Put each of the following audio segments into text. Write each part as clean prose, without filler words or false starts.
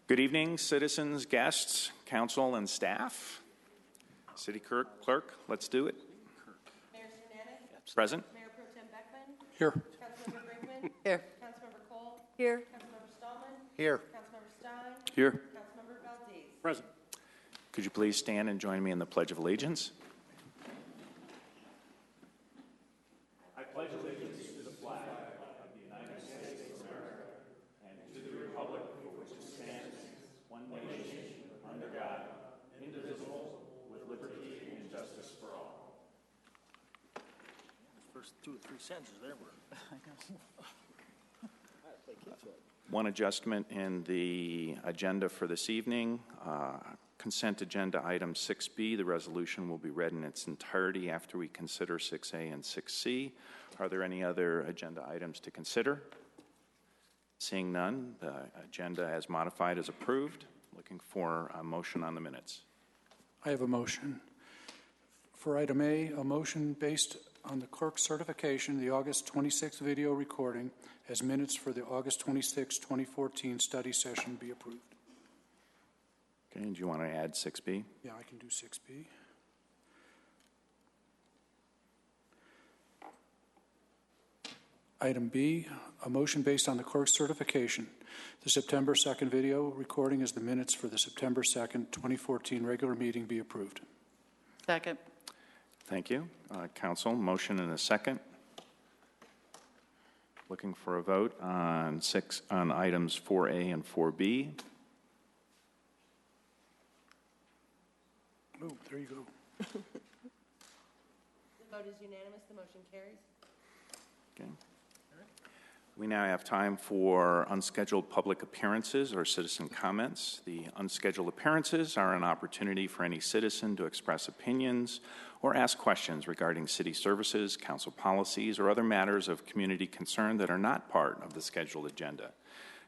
Good evening, citizens, guests, council, and staff. City Clerk, let's do it. Mayor Sinanek? Present. Mayor Pro Tem Beckman? Here. Councilmember Brinkman? Here. Councilmember Cole? Here. Councilmember Stallman? Here. Councilmember Stein? Here. Councilmember Valdez? Present. Could you please stand and join me in the Pledge of Allegiance? I pledge allegiance to the flag of the United States of America and to the republic for which it stands, one nation, under God, indivisible, with liberty and justice for all. First 2 or 3 sentences there were. One adjustment in the agenda for this evening. Consent agenda item 6B, the resolution will be read in its entirety after we consider 6A and 6C. Are there any other agenda items to consider? Seeing none, the agenda as modified is approved. Looking for a motion on the minutes. I have a motion. For item A, a motion based on the clerk's certification, the August 26th video recording as minutes for the August 26, 2014 study session be approved. Okay, and do you want to add 6B? Yeah, I can do 6B. Item B, a motion based on the clerk's certification. The September 2nd video recording as the minutes for the September 2nd, 2014 regular meeting be approved. Second. Thank you. Council, motion and a second. Looking for a vote on items 4A and 4B. Oh, there you go. The vote is unanimous. The motion carries. Okay. We now have time for unscheduled public appearances or citizen comments. The unscheduled appearances are an opportunity for any citizen to express opinions or ask questions regarding city services, council policies, or other matters of community concern that are not part of the scheduled agenda.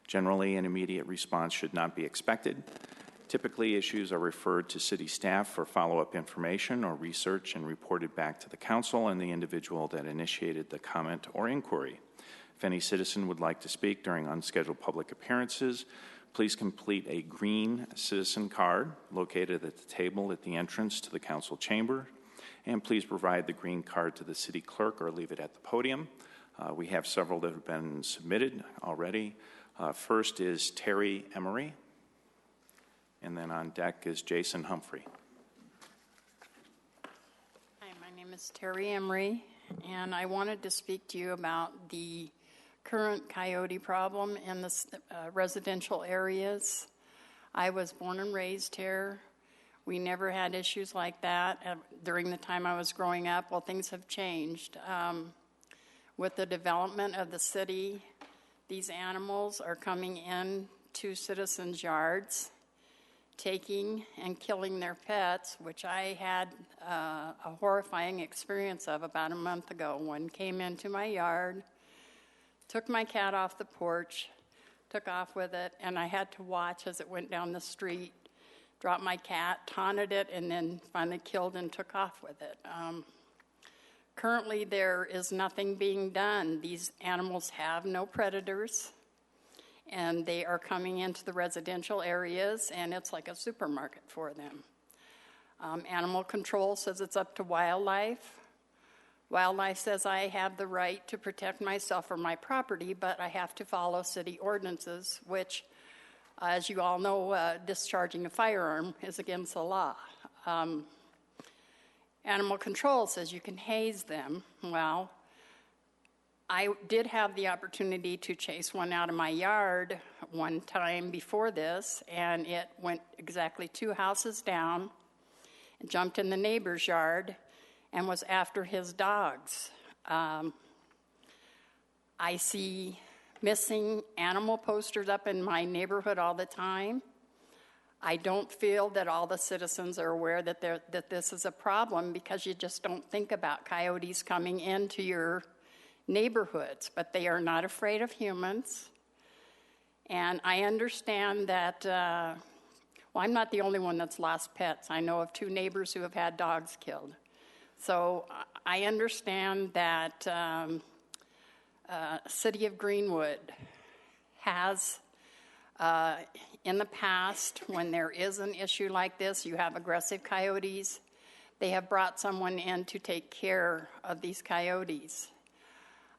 Generally, an immediate response should not be expected. Typically, issues are referred to city staff for follow-up information or research and reported back to the council and the individual that initiated the comment or inquiry. If any citizen would like to speak during unscheduled public appearances, please complete a green citizen card located at the table at the entrance to the council chamber, and please provide the green card to the city clerk or leave it at the podium. We have several that have been submitted already. First is Terry Emery. And then on deck is Jason Humphrey. Hi, my name is Terry Emery, and I wanted to speak to you about the current coyote problem in the residential areas. I was born and raised here. We never had issues like that during the time I was growing up. Well, things have changed. With the development of the city, these animals are coming in to citizens' yards, taking and killing their pets, which I had a horrifying experience of about a month ago. One came into my yard, took my cat off the porch, took off with it, and I had to watch as it went down the street, dropped my cat, taunted it, and then finally killed and took off with it. Currently, there is nothing being done. These animals have no predators, and they are coming into the residential areas, and it's like a supermarket for them. Animal control says it's up to wildlife. Wildlife says I have the right to protect myself or my property, but I have to follow city ordinances, which, as you all know, discharging a firearm is against the law. Animal control says you can haze them. Well, I did have the opportunity to chase one out of my yard one time before this, and it went exactly 2 houses down, and jumped in the neighbor's yard, and was after his dogs. I see missing animal posters up in my neighborhood all the time. I don't feel that all the citizens are aware that this is a problem, because you just don't think about coyotes coming into your neighborhoods, but they are not afraid of humans. And I understand that, well, I'm not the only one that's lost pets. I know of 2 neighbors who have had dogs killed. So I understand that City of Greenwood has In the past, when there is an issue like this, you have aggressive coyotes, they have brought someone in to take care of these coyotes.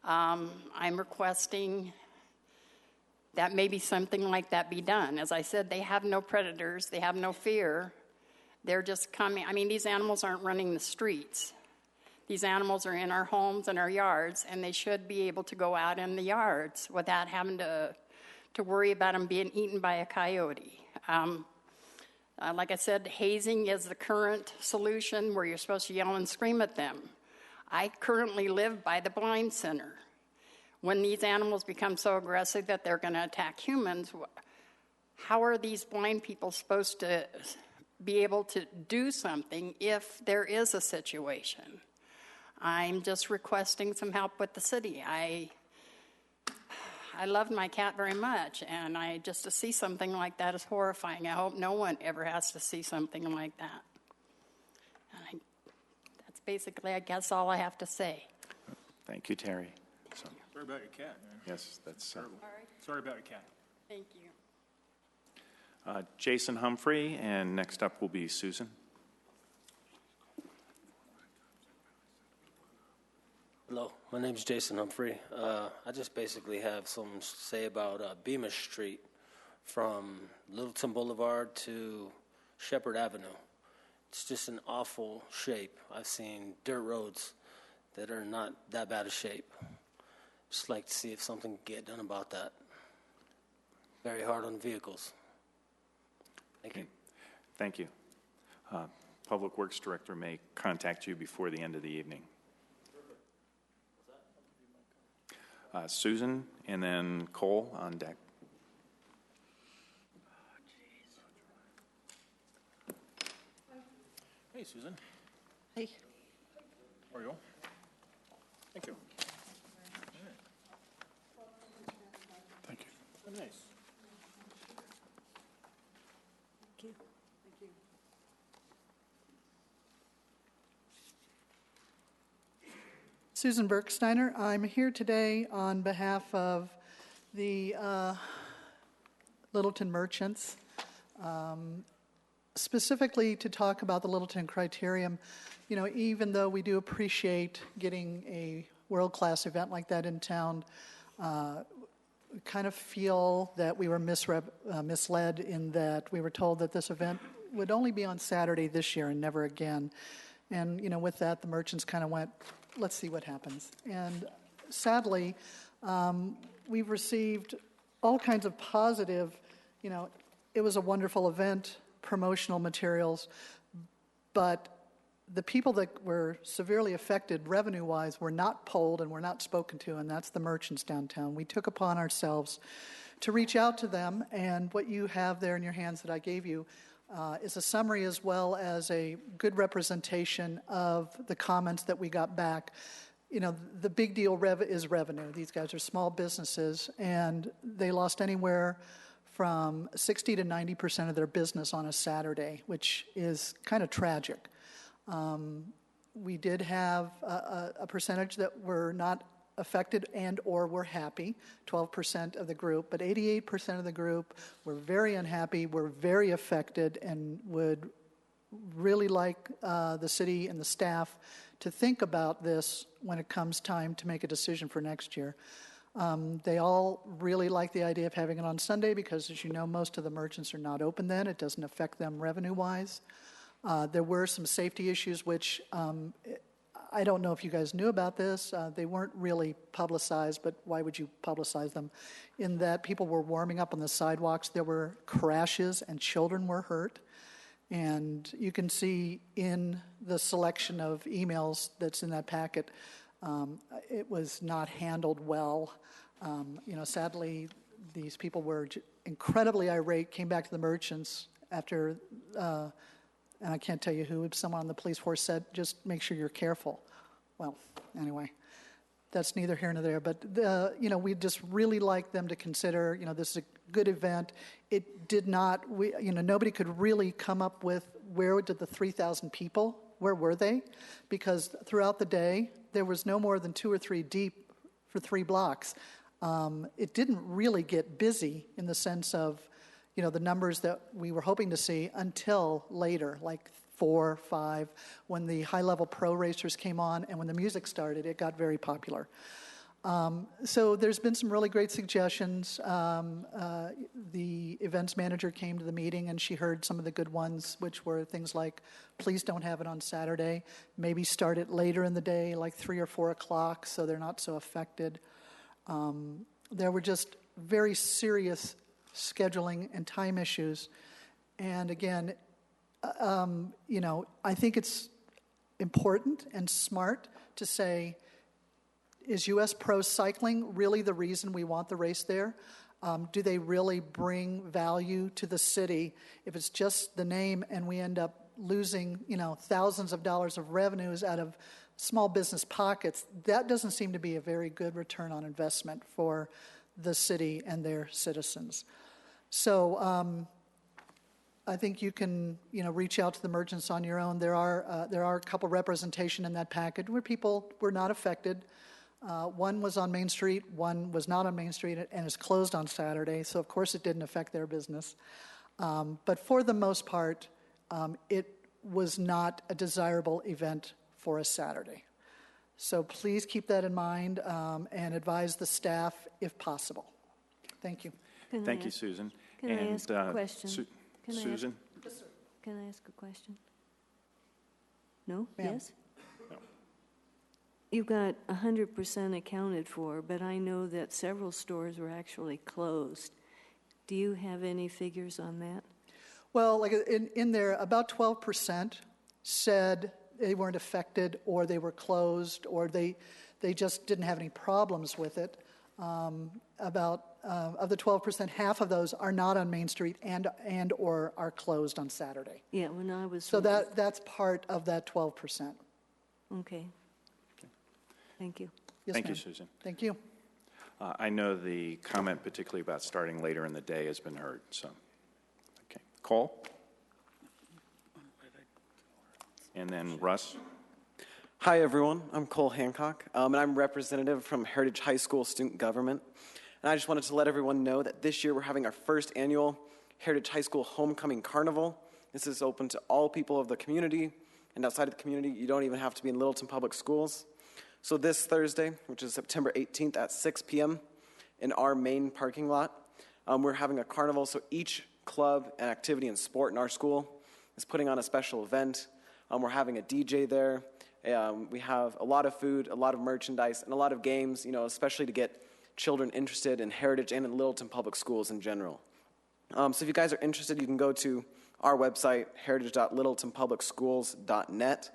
I'm requesting that maybe something like that be done. As I said, they have no predators, they have no fear. They're just coming. I mean, these animals aren't running the streets. These animals are in our homes and our yards, and they should be able to go out in the yards without having to worry about them being eaten by a coyote. Like I said, hazing is the current solution where you're supposed to yell and scream at them. I currently live by the blind center. When these animals become so aggressive that they're going to attack humans, how are these blind people supposed to be able to do something if there is a situation? I'm just requesting some help with the city. I love my cat very much, and just to see something like that is horrifying. I hope no one ever has to see something like that. And that's basically, I guess, all I have to say. Thank you, Terry. So, Sorry about your cat, man. yes, that's Sorry about your cat. Thank you. Jason Humphrey, and next up will be Susan. Hello, my name is Jason Humphrey. I just basically have something to say about Beamish Street from Littleton Boulevard to Shepherd Avenue. It's just an awful shape. I've seen dirt roads that are not that bad a shape. Just like to see if something can get done about that. Very hard on vehicles. Thank you. Thank you. Public Works Director may contact you before the end of the evening. Susan, and then Cole on deck. Hey, Susan. Hey. How are you? Thank you. Thank you. Oh, nice. Thank you. Susan Bergsteiner. I'm here today on behalf of the Littleton merchants, specifically to talk about the Littleton Criterium. You know, even though we do appreciate getting a world-class event like that in town, we kind of feel that we were misled in that we were told that this event would only be on Saturday this year and never again. And, you know, with that, the merchants kind of went, let's see what happens. And sadly, we've received all kinds of positive, you know, it was a wonderful event, promotional materials, but the people that were severely affected revenue-wise were not polled and were not spoken to, and that's the merchants downtown. We took upon ourselves to reach out to them, and what you have there in your hands that I gave you is a summary as well as a good representation of the comments that we got back. You know, the big deal is revenue. These guys are small businesses, and they lost anywhere from 60 to 90% of their business on a Saturday, which is kind of tragic. We did have a percentage that were not affected and or were happy, 12% of the group, but 88% of the group were very unhappy, were very affected, and would really like the city and the staff to think about this when it comes time to make a decision for next year. They all really like the idea of having it on Sunday because, as you know, most of the merchants are not open then. It doesn't affect them revenue-wise. There were some safety issues which I don't know if you guys knew about this. They weren't really publicized, but why would you publicize them? In that people were warming up on the sidewalks. There were crashes and children were hurt. And you can see in the selection of emails that's in that packet, it was not handled well. You know, sadly, these people were incredibly irate, came back to the merchants after, and I can't tell you who, someone on the police force said, just make sure you're careful. Well, anyway, that's neither here nor there. But, you know, we just really like them to consider, you know, this is a good event. It did not, you know, nobody could really come up with where did the 3,000 people, where were they? Because throughout the day, there was no more than 2 or 3 deep for 3 blocks. It didn't really get busy in the sense of, the numbers that we were hoping to see until later, like 4, 5, when the high-level pro racers came on and when the music started, it got very popular. So there's been some really great suggestions. The events manager came to the meeting and she heard some of the good ones, which were things like, please don't have it on Saturday. Maybe start it later in the day, like 3 or 4 o'clock, so they're not so affected. There were just very serious scheduling and time issues. And again, I think it's important and smart to say, is U.S. Pro Cycling really the reason we want the race there? Do they really bring value to the city? If it's just the name and we end up losing, thousands of dollars of revenues out of small business pockets, that doesn't seem to be a very good return on investment for the city and their citizens. So I think you can, reach out to the merchants on your own. There are a couple representation in that package where people were not affected. One was on Main Street, one was not on Main Street, and is closed on Saturday, so of course it didn't affect their business. But for the most part, it was not a desirable event for a Saturday. So please keep that in mind and advise the staff if possible. Thank you. Thank you, Susan. Can I ask a question? Susan? Can I ask a question? No? Ma'am. Yes? You've got 100% accounted for, but I know that several stores were actually closed. Do you have any figures on that? Well, like in there, about 12% said they weren't affected or they were closed or they just didn't have any problems with it. Of the 12%, half of those are not on Main Street and or are closed on Saturday. Yeah, when I was... So that's part of that 12%. Okay. Thank you. Yes, Thank you, ma'am. Susan. Thank you. I know the comment particularly about starting later in the day has been heard, so. Okay. Cole? And then Russ? Hi, everyone. I'm Cole Hancock, and I'm representative from Heritage High School Student Government. And I just wanted to let everyone know that this year we're having our first annual Heritage High School Homecoming Carnival. This is open to all people of the community, and outside of the community, you don't even have to be in Littleton Public Schools. So this Thursday, which is September 18th at 6 p.m. in our main parking lot, we're having a carnival. So each club and activity and sport in our school is putting on a special event. We're having a DJ there. We have a lot of food, a lot of merchandise, and a lot of games, especially to get children interested in Heritage and in Littleton Public Schools in general. So if you guys are interested, you can go to our website, heritage.littletonpublicschools.net,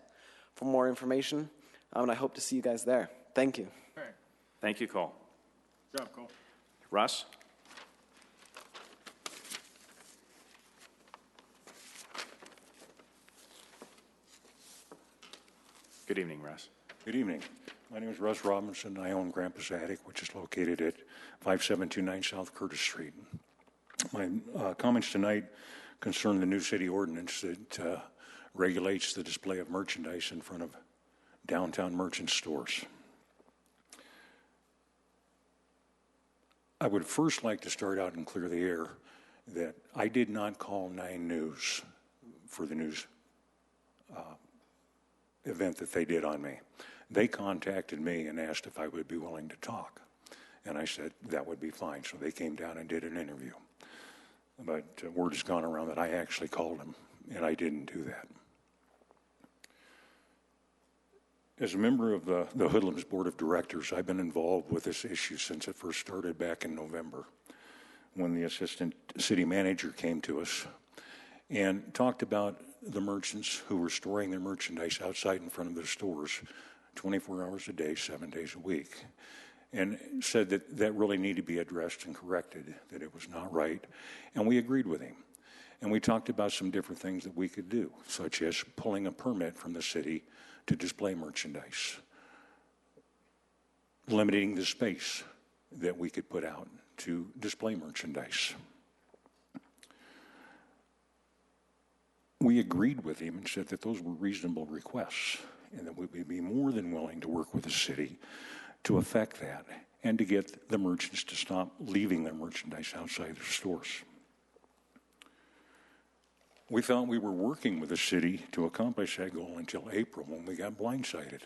for more information. And I hope to see you guys there. Thank you. All right. Thank you, Cole. Good job, Cole. Russ? Good evening, Russ. Good evening. My name is Russ Robinson. I own Grandpa's Attic, which is located at 5729 South Curtis Street. My comments tonight concern the new city ordinance that regulates the display of merchandise in front of downtown merchant stores. I would first like to start out and clear the air that I did not call 9 News for the news event that they did on me. They contacted me and asked if I would be willing to talk. And I said that would be fine. So they came down and did an interview. But word has gone around that I actually called them, and I didn't do that. As a member of the Hoodlums Board of Directors, I've been involved with this issue since it first started back in November, when the assistant city manager came to us and talked about the merchants who were storing their merchandise outside in front of their stores 24 hours a day, 7 days a week, and said that that really needed to be addressed and corrected, that it was not right. And we agreed with him. And we talked about some different things that we could do, such as pulling a permit from the city to display merchandise, limiting the space that we could put out to display merchandise. We agreed with him and said that those were reasonable requests and that we would be more than willing to work with the city to affect that. and to get the merchants to stop leaving their merchandise outside their stores. We thought we were working with the city to accomplish that goal until April when we got blindsided.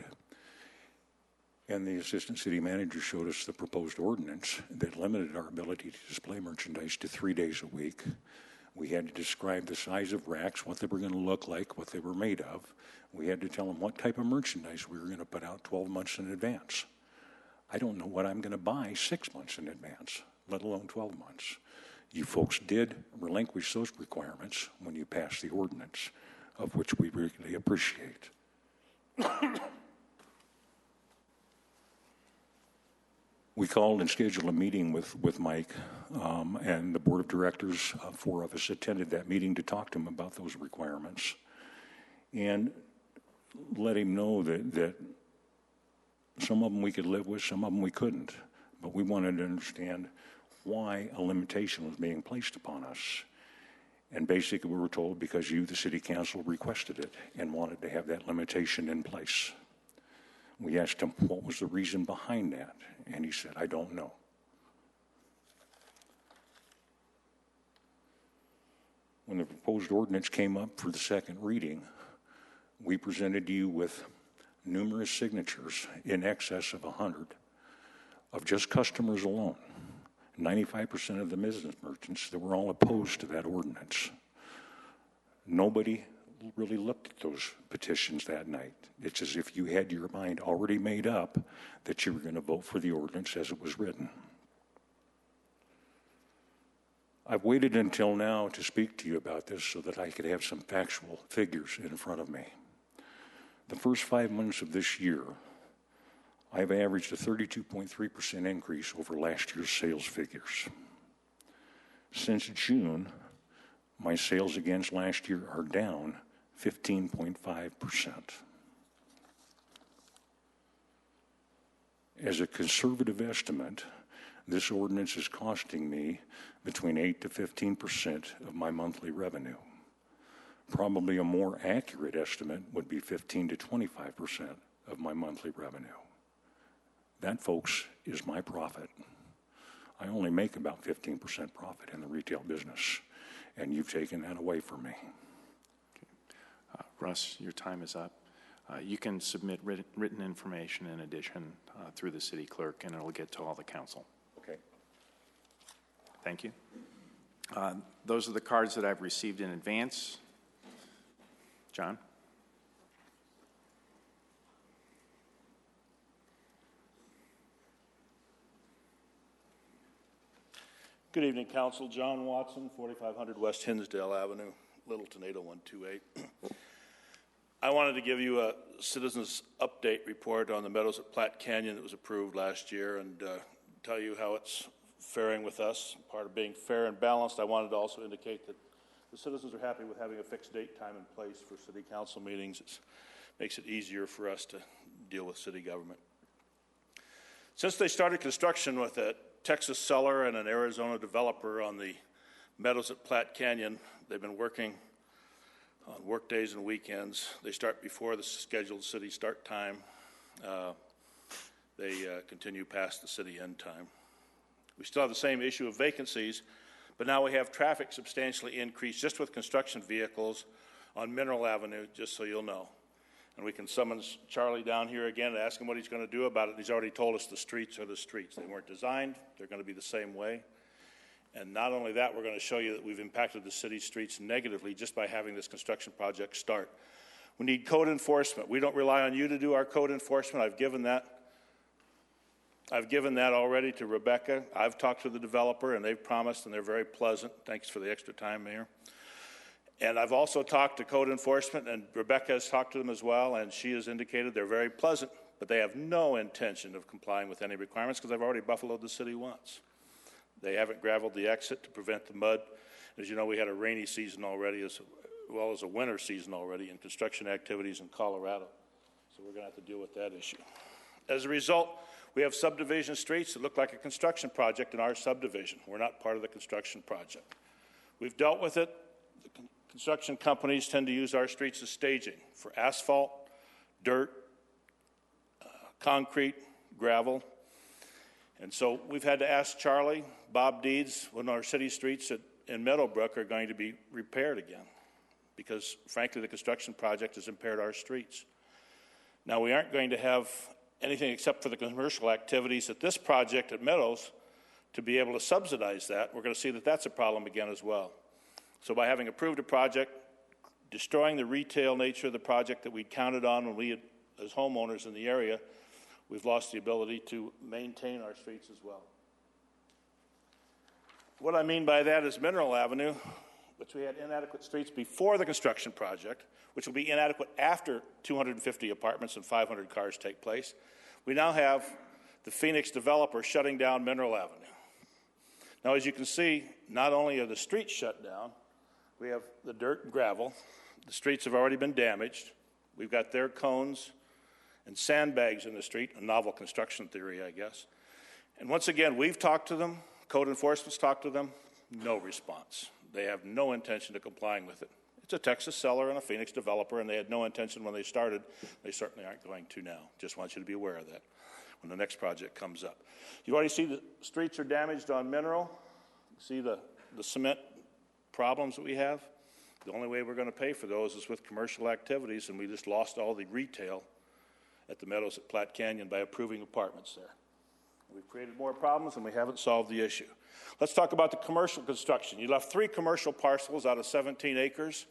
And the assistant city manager showed us the proposed ordinance that limited our ability to display merchandise to 3 days a week. We had to describe the size of racks, what they were going to look like, what they were made of. We had to tell them what type of merchandise we were going to put out 12 months in advance. I don't know what I'm going to buy 6 months in advance, let alone 12 months. You folks did relinquish those requirements when you passed the ordinance, of which we really appreciate. We called and scheduled a meeting with Mike and the board of directors. 4 of us attended that meeting to talk to him about those requirements and let him know that some of them we could live with, some of them we couldn't. But we wanted to understand why a limitation was being placed upon us. And basically we were told because you, the city council, requested it and wanted to have that limitation in place. We asked him what was the reason behind that, and he said, I don't know. When the proposed ordinance came up for the second reading, we presented you with numerous signatures in excess of 100 of just customers alone. 95% of the business merchants that were all opposed to that ordinance. Nobody really looked at those petitions that night. It's as if you had your mind already made up that you were going to vote for the ordinance as it was written. I've waited until now to speak to you about this so that I could have some factual figures in front of me. The first 5 months of this year, I've averaged a 32.3% increase over last year's sales figures. Since June, my sales against last year are down 15.5%. As a conservative estimate, this ordinance is costing me between 8 to 15% of my monthly revenue. Probably a more accurate estimate would be 15 to 25% of my monthly revenue. That, folks, is my profit. I only make about 15% profit in the retail business, and you've taken that away from me. Russ, your time is up. You can submit written information in addition through the city clerk, and it'll get to all the council. Okay. Thank you. Those are the cards that I've received in advance. John? Good evening, Council. John Watson, 4500 West Hinsdale Avenue, Littleton 80128. I wanted to give you a citizens update report on the Meadows at Platte Canyon that was approved last year and tell you how it's faring with us. Part of being fair and balanced, I wanted to also indicate that the citizens are happy with having a fixed date, time, and place for city council meetings. It makes it easier for us to deal with city government. Since they started construction with a Texas seller and an Arizona developer on the Meadows at Platte Canyon, they've been working on work days and weekends. They start before the scheduled city start time. They continue past the city end time. We still have the same issue of vacancies, but now we have traffic substantially increased just with construction vehicles on Mineral Avenue, just so you'll know. And we can summons Charlie down here again and ask him what he's going to do about it. He's already told us the streets are the streets. They weren't designed. They're going to be the same way. And not only that, we're going to show you that we've impacted the city streets negatively just by having this construction project start. We need code enforcement. We don't rely on you to do our code enforcement. I've given that already to Rebecca. I've talked to the developer, and they've promised, and they're very pleasant. Thanks for the extra time, Mayor. And I've also talked to code enforcement, and Rebecca has talked to them as well, and she has indicated they're very pleasant, but they have no intention of complying with any requirements because I've already buffaloed the city once. They haven't graveled the exit to prevent the mud. As you know, we had a rainy season already as well as a winter season already in construction activities in Colorado. So we're going to have to deal with that issue. As a result, we have subdivision streets that look like a construction project in our subdivision. We're not part of the construction project. We've dealt with it. The construction companies tend to use our streets as staging for asphalt, dirt, concrete, gravel. And so we've had to ask Charlie, Bob Deeds, when our city streets in Meadowbrook are going to be repaired again, because frankly the construction project has impaired our streets. Now we aren't going to have anything except for the commercial activities at this project at Meadows to be able to subsidize that. We're going to see that that's a problem again as well. So by having approved a project, destroying the retail nature of the project that we counted on when we had, as homeowners in the area, we've lost the ability to maintain our streets as well. What I mean by that is Mineral Avenue, which we had inadequate streets before the construction project, which will be inadequate after 250 apartments and 500 cars take place. We now have the Phoenix developer shutting down Mineral Avenue. Now, as you can see, not only are the streets shut down, we have the dirt and gravel. The streets have already been damaged. We've got their cones and sandbags in the street, a novel construction theory, I guess. And once again, we've talked to them, code enforcement's talked to them, no response. They have no intention of complying with it. It's a Texas seller and a Phoenix developer, and they had no intention when they started. They certainly aren't going to now. Just want you to be aware of that when the next project comes up. You already see the streets are damaged on Mineral. See the cement problems that we have? The only way we're going to pay for those is with commercial activities, and we just lost all the retail at the Meadows at Platte Canyon by approving apartments there. We've created more problems, and we haven't solved the issue. Let's talk about the commercial construction. You left 3 commercial parcels out of 17 acres.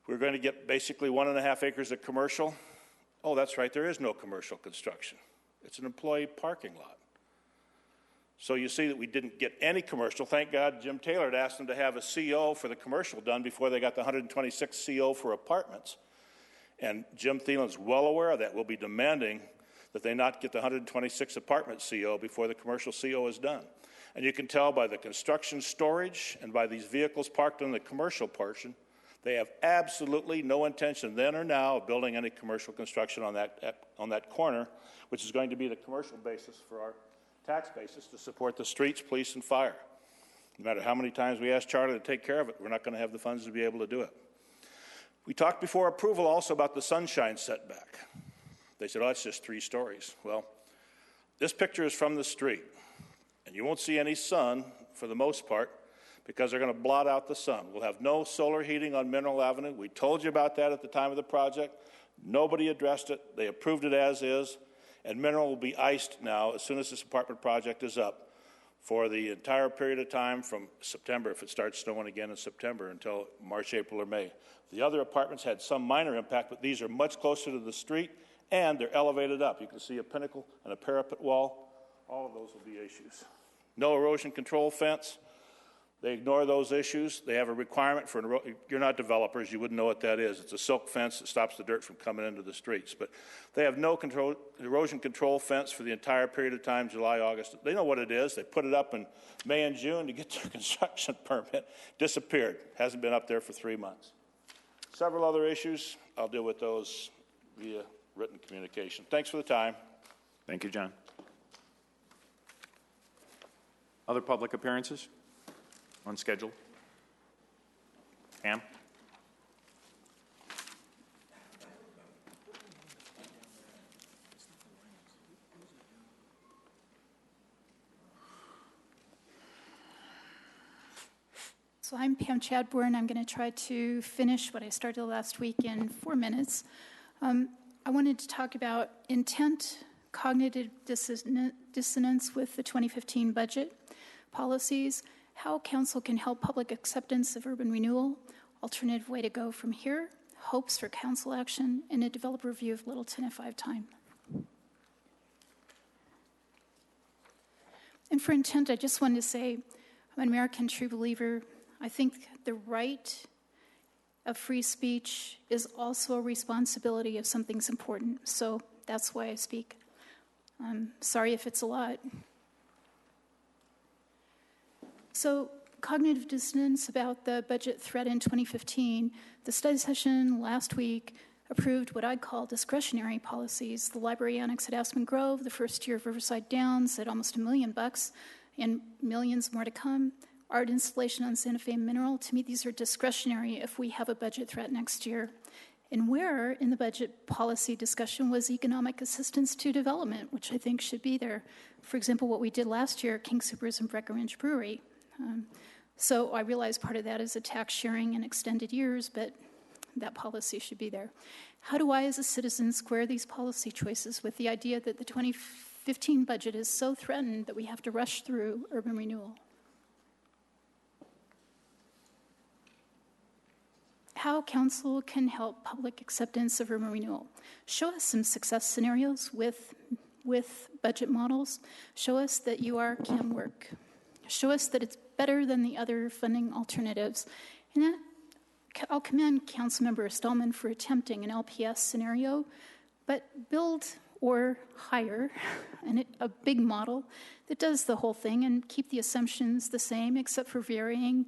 We're going to get basically 1.5 acres of commercial. Oh, that's right, there is no commercial construction. It's an employee parking lot. So you see that we didn't get any commercial. Thank God Jim Taylor had asked them to have a CO for the commercial done before they got the 126 CO for apartments. And Jim Thielen's well aware of that. We'll be demanding that they not get the 126 apartment CO before the commercial CO is done. And you can tell by the construction storage and by these vehicles parked on the commercial portion, they have absolutely no intention then or now of building any commercial construction on that corner, which is going to be the commercial basis for our tax basis to support the streets, police, and fire. No matter how many times we ask Charlie to take care of it, we're not going to have the funds to be able to do it. We talked before approval also about the sunshine setback. They said, oh, it's just 3 stories. Well, this picture is from the street, and you won't see any sun for the most part because they're going to blot out the sun. We'll have no solar heating on Mineral Avenue. We told you about that at the time of the project. Nobody addressed it. They approved it as is. And Mineral will be iced now as soon as this apartment project is up for the entire period of time from September, if it starts snowing again in September, until March, April, or May. The other apartments had some minor impact, but these are much closer to the street, and they're elevated up. You can see a pinnacle and a parapet wall. All of those will be issues. No erosion control fence. They ignore those issues. They have a requirement for you're not developers, you wouldn't know what that is. It's a silk fence that stops the dirt from coming into the streets. But they have no erosion control fence for the entire period of time, July, August. They know what it is. They put it up in May and June to get their construction permit. Disappeared. Hasn't been up there for 3 months. Several other issues. I'll deal with those via written communication. Thanks for the time. Thank you, John. Other public appearances? Unscheduled. Pam? So I'm Pam Chadbourne. I'm going to try to finish what I started last week in 4 minutes. I wanted to talk about intent, cognitive dissonance with the 2015 budget, policies, how council can help public acceptance of urban renewal, alternative way to go from here, hopes for council action, and a developer review of Littleton if I have time. And for intent, I just wanted to say I'm an American true believer. I think the right of free speech is also a responsibility if something's important. So that's why I speak. I'm sorry if it's a lot. So cognitive dissonance about the budget threat in 2015, the study session last week approved what I'd call discretionary policies. The library annex at Aspen Grove, the first year of Riverside Downs at almost $1 million and millions more to come. Art installation on Santa Fe Mineral, to me these are discretionary if we have a budget threat next year. And where in the budget policy discussion was economic assistance to development, which I think should be there? For example, what we did last year at King Soopers and Breckenridge Brewery. So I realize part of that is a tax sharing in extended years, but that policy should be there. How do I, as a citizen, square these policy choices with the idea that the 2015 budget is so threatened that we have to rush through urban renewal? How council can help public acceptance of urban renewal. Show us some success scenarios with budget models. Show us that UR can work. Show us that it's better than the other funding alternatives. And that, I'll commend Councilmember Stallman for attempting an LPS scenario, but build or hire a big model that does the whole thing and keep the assumptions the same except for varying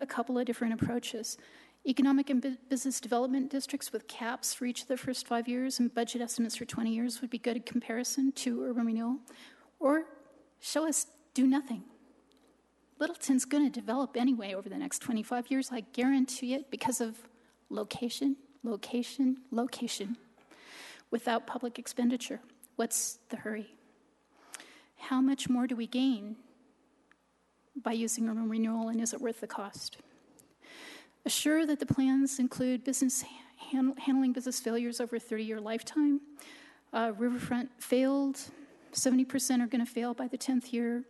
a couple of different approaches. Economic and business development districts with caps for each of the first 5 years and budget estimates for 20 years would be good in comparison to urban renewal. Or show us do nothing. Littleton's going to develop anyway over the next 25 years, I guarantee it, because of location, location, location, without public expenditure. What's the hurry? How much more do we gain by using urban renewal, and is it worth the cost? Assure that the plans include handling business failures over a 30-year lifetime. Riverfront failed. 70% are going to fail by the 10th year.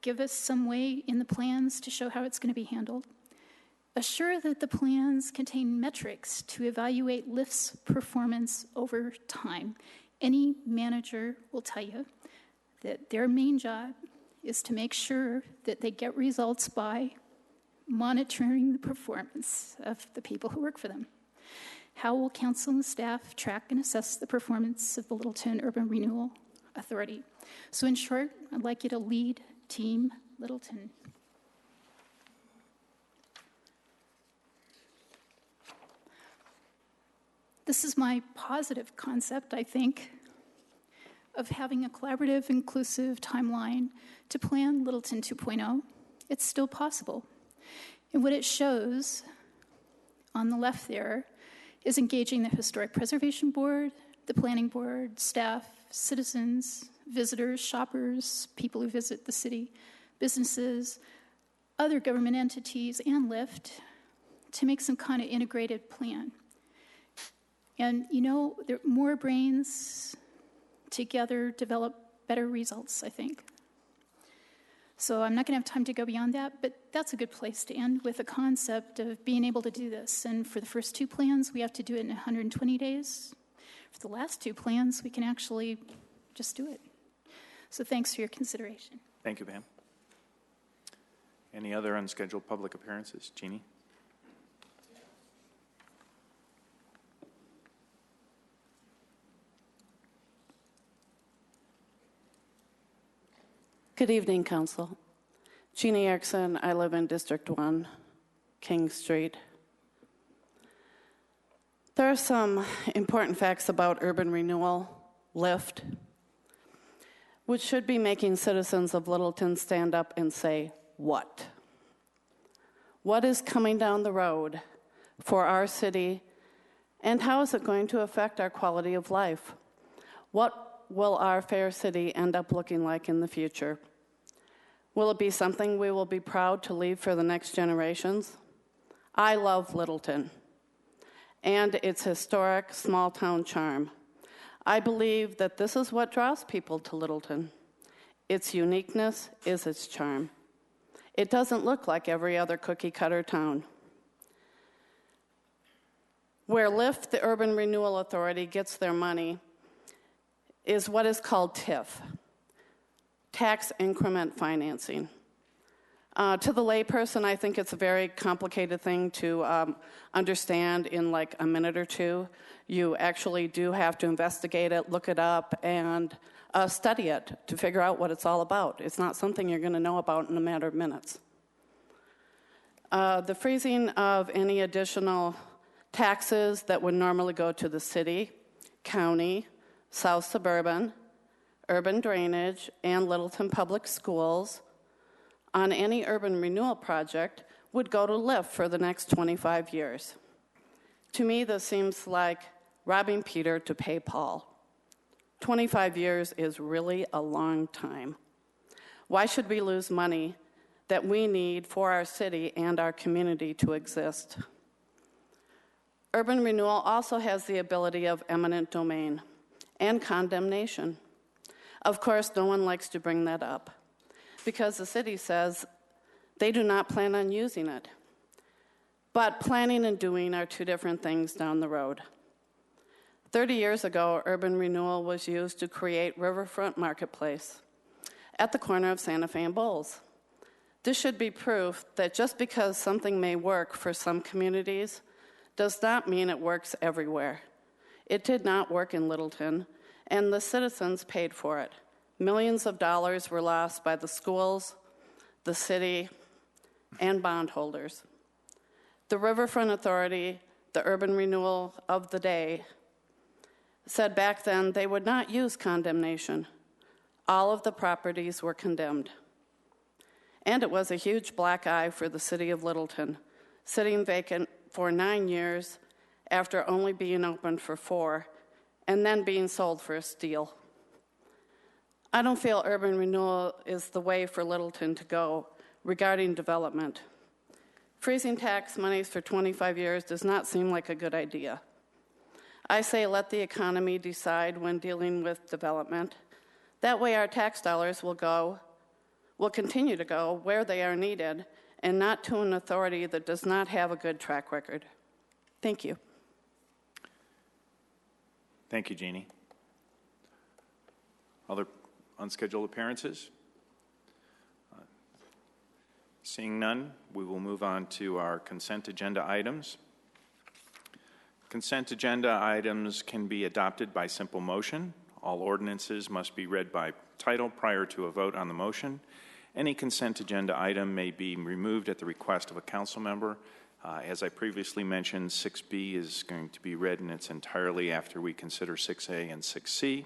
Give us some way in the plans to show how it's going to be handled. Assure that the plans contain metrics to evaluate LIFT's performance over time. Any manager will tell you that their main job is to make sure that they get results by monitoring the performance of the people who work for them. How will council and staff track and assess the performance of the Littleton Urban Renewal Authority? So in short, I'd like you to lead Team Littleton. This is my positive concept, I think, of having a collaborative, inclusive timeline to plan Littleton 2.0. It's still possible. And what it shows on the left there is engaging the Historic Preservation Board, the Planning Board, staff, citizens, visitors, shoppers, people who visit the city, businesses, other government entities, and LIFT to make some kind of integrated plan. And you know, more brains together develop better results, I think. So I'm not going to have time to go beyond that, but that's a good place to end with the concept of being able to do this. And for the first 2 plans, we have to do it in 120 days. For the last 2 plans, we can actually just do it. So thanks for your consideration. Thank you, Pam. Any other unscheduled public appearances? Jeannie? Good evening, Council. Jeannie Erickson, I live in District 1, King Street. There are some important facts about urban renewal, LIFT, which should be making citizens of Littleton stand up and say, what? What is coming down the road for our city, and how is it going to affect our quality of life? What will our fair city end up looking like in the future? Will it be something we will be proud to leave for the next generations? I love Littleton and its historic small-town charm. I believe that this is what draws people to Littleton. Its uniqueness is its charm. It doesn't look like every other cookie-cutter town. Where LIFT, the Urban Renewal Authority, gets their money is what is called TIF, tax increment financing. To the layperson, I think it's a very complicated thing to understand in like a minute or two. You actually do have to investigate it, look it up, and study it to figure out what it's all about. It's not something you're going to know about in a matter of minutes. The freezing of any additional taxes that would normally go to the city, county, South Suburban, urban drainage, and Littleton Public Schools on any urban renewal project would go to LIFT for the next 25 years. To me, this seems like robbing Peter to pay Paul. 25 years is really a long time. Why should we lose money that we need for our city and our community to exist? Urban renewal also has the ability of eminent domain and condemnation. Of course, no one likes to bring that up because the city says they do not plan on using it. But planning and doing are two different things down the road. 30 years ago, urban renewal was used to create Riverfront Marketplace at the corner of Santa Fe and Bowles. This should be proof that just because something may work for some communities does not mean it works everywhere. It did not work in Littleton, and the citizens paid for it. Millions of dollars were lost by the schools, the city, and bondholders. The Riverfront Authority, the urban renewal of the day, said back then they would not use condemnation. All of the properties were condemned. And it was a huge black eye for the city of Littleton, sitting vacant for 9 years after only being open for 4, and then being sold for a steal. I don't feel urban renewal is the way for Littleton to go regarding development. Freezing tax monies for 25 years does not seem like a good idea. I say let the economy decide when dealing with development. That way our tax dollars will continue to go where they are needed and not to an authority that does not have a good track record. Thank you. Thank you, Jeannie. Other unscheduled appearances? Seeing none, we will move on to our consent agenda items. Consent agenda items can be adopted by simple motion. All ordinances must be read by title prior to a vote on the motion. Any consent agenda item may be removed at the request of a council member. As I previously mentioned, 6B is going to be read in its entirety after we consider 6A and 6C.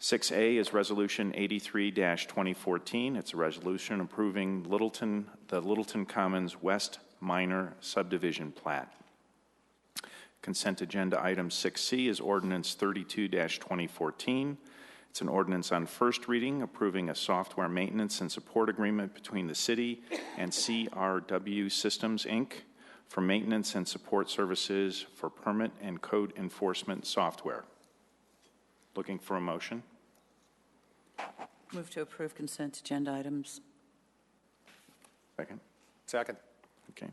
6A is Resolution 83-2014. It's a resolution approving the Littleton Commons West Minor Subdivision Plat. Consent agenda item 6C is Ordinance 32-2014. It's an ordinance on first reading approving a software maintenance and support agreement between the city and CRW Systems, Inc. for maintenance and support services for permit and code enforcement software. Looking for a motion? Move to approve consent agenda items. Second. Second. Okay.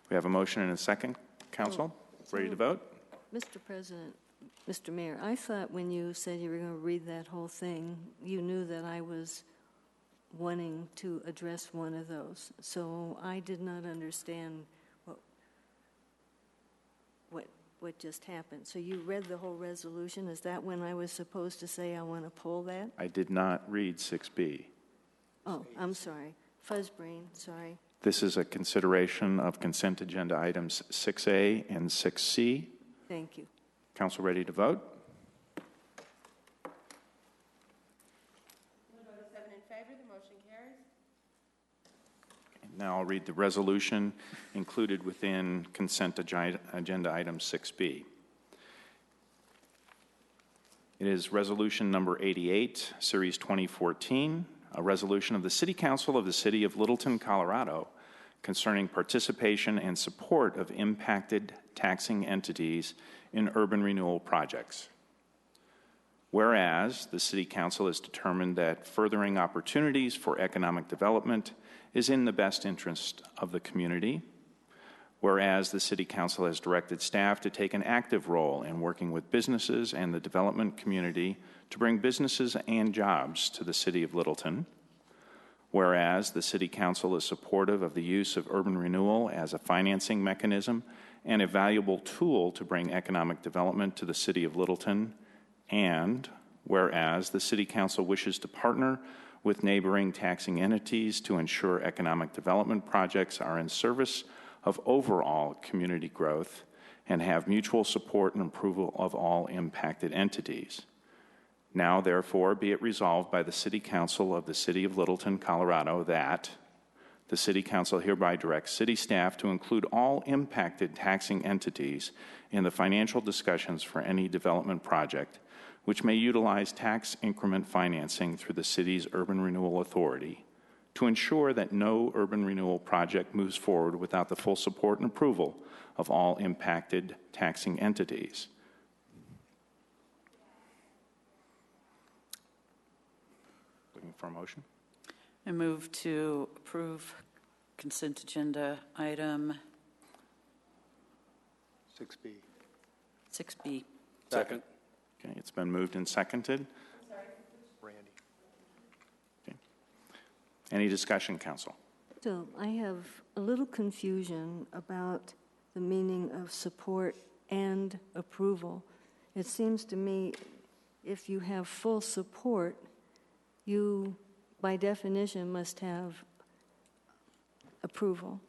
We have a motion and a second. Council, ready to vote? Mr. President, Mr. Mayor, I thought when you said you were going to read that whole thing, you knew that I was wanting to address one of those. So I did not understand what just happened. So you read the whole resolution. Is that when I was supposed to say I want to pull that? I did not read 6B. Oh, I'm sorry. Fuzzbrain, sorry. This is a consideration of consent agenda items 6A and 6C. Thank you. Council ready to vote? Now I'll read the resolution included within consent agenda item 6B. It is resolution number 88, series 2014, a resolution of the City Council of the City of Littleton, Colorado, concerning participation and support of impacted taxing entities in urban renewal projects. Whereas the City Council has determined that furthering opportunities for economic development is in the best interest of the community. Whereas the City Council has directed staff to take an active role in working with businesses and the development community to bring businesses and jobs to the City of Littleton. Whereas the City Council is supportive of the use of urban renewal as a financing mechanism and a valuable tool to bring economic development to the City of Littleton. And whereas the City Council wishes to partner with neighboring taxing entities to ensure economic development projects are in service of overall community growth and have mutual support and approval of all impacted entities. Now, therefore, be it resolved by the City Council of the City of Littleton, Colorado, that The City Council hereby directs city staff to include all impacted taxing entities in the financial discussions for any development project which may utilize tax increment financing through the city's Urban Renewal Authority to ensure that no urban renewal project moves forward without the full support and approval of all impacted taxing entities. Looking for a motion? I move to approve consent agenda item 6B. 6B. Second. Okay, it's been moved and seconded. Randy. Okay. Any discussion, council? So I have a little confusion about the meaning of support and approval. It seems to me if you have full support, you, by definition, must have approval.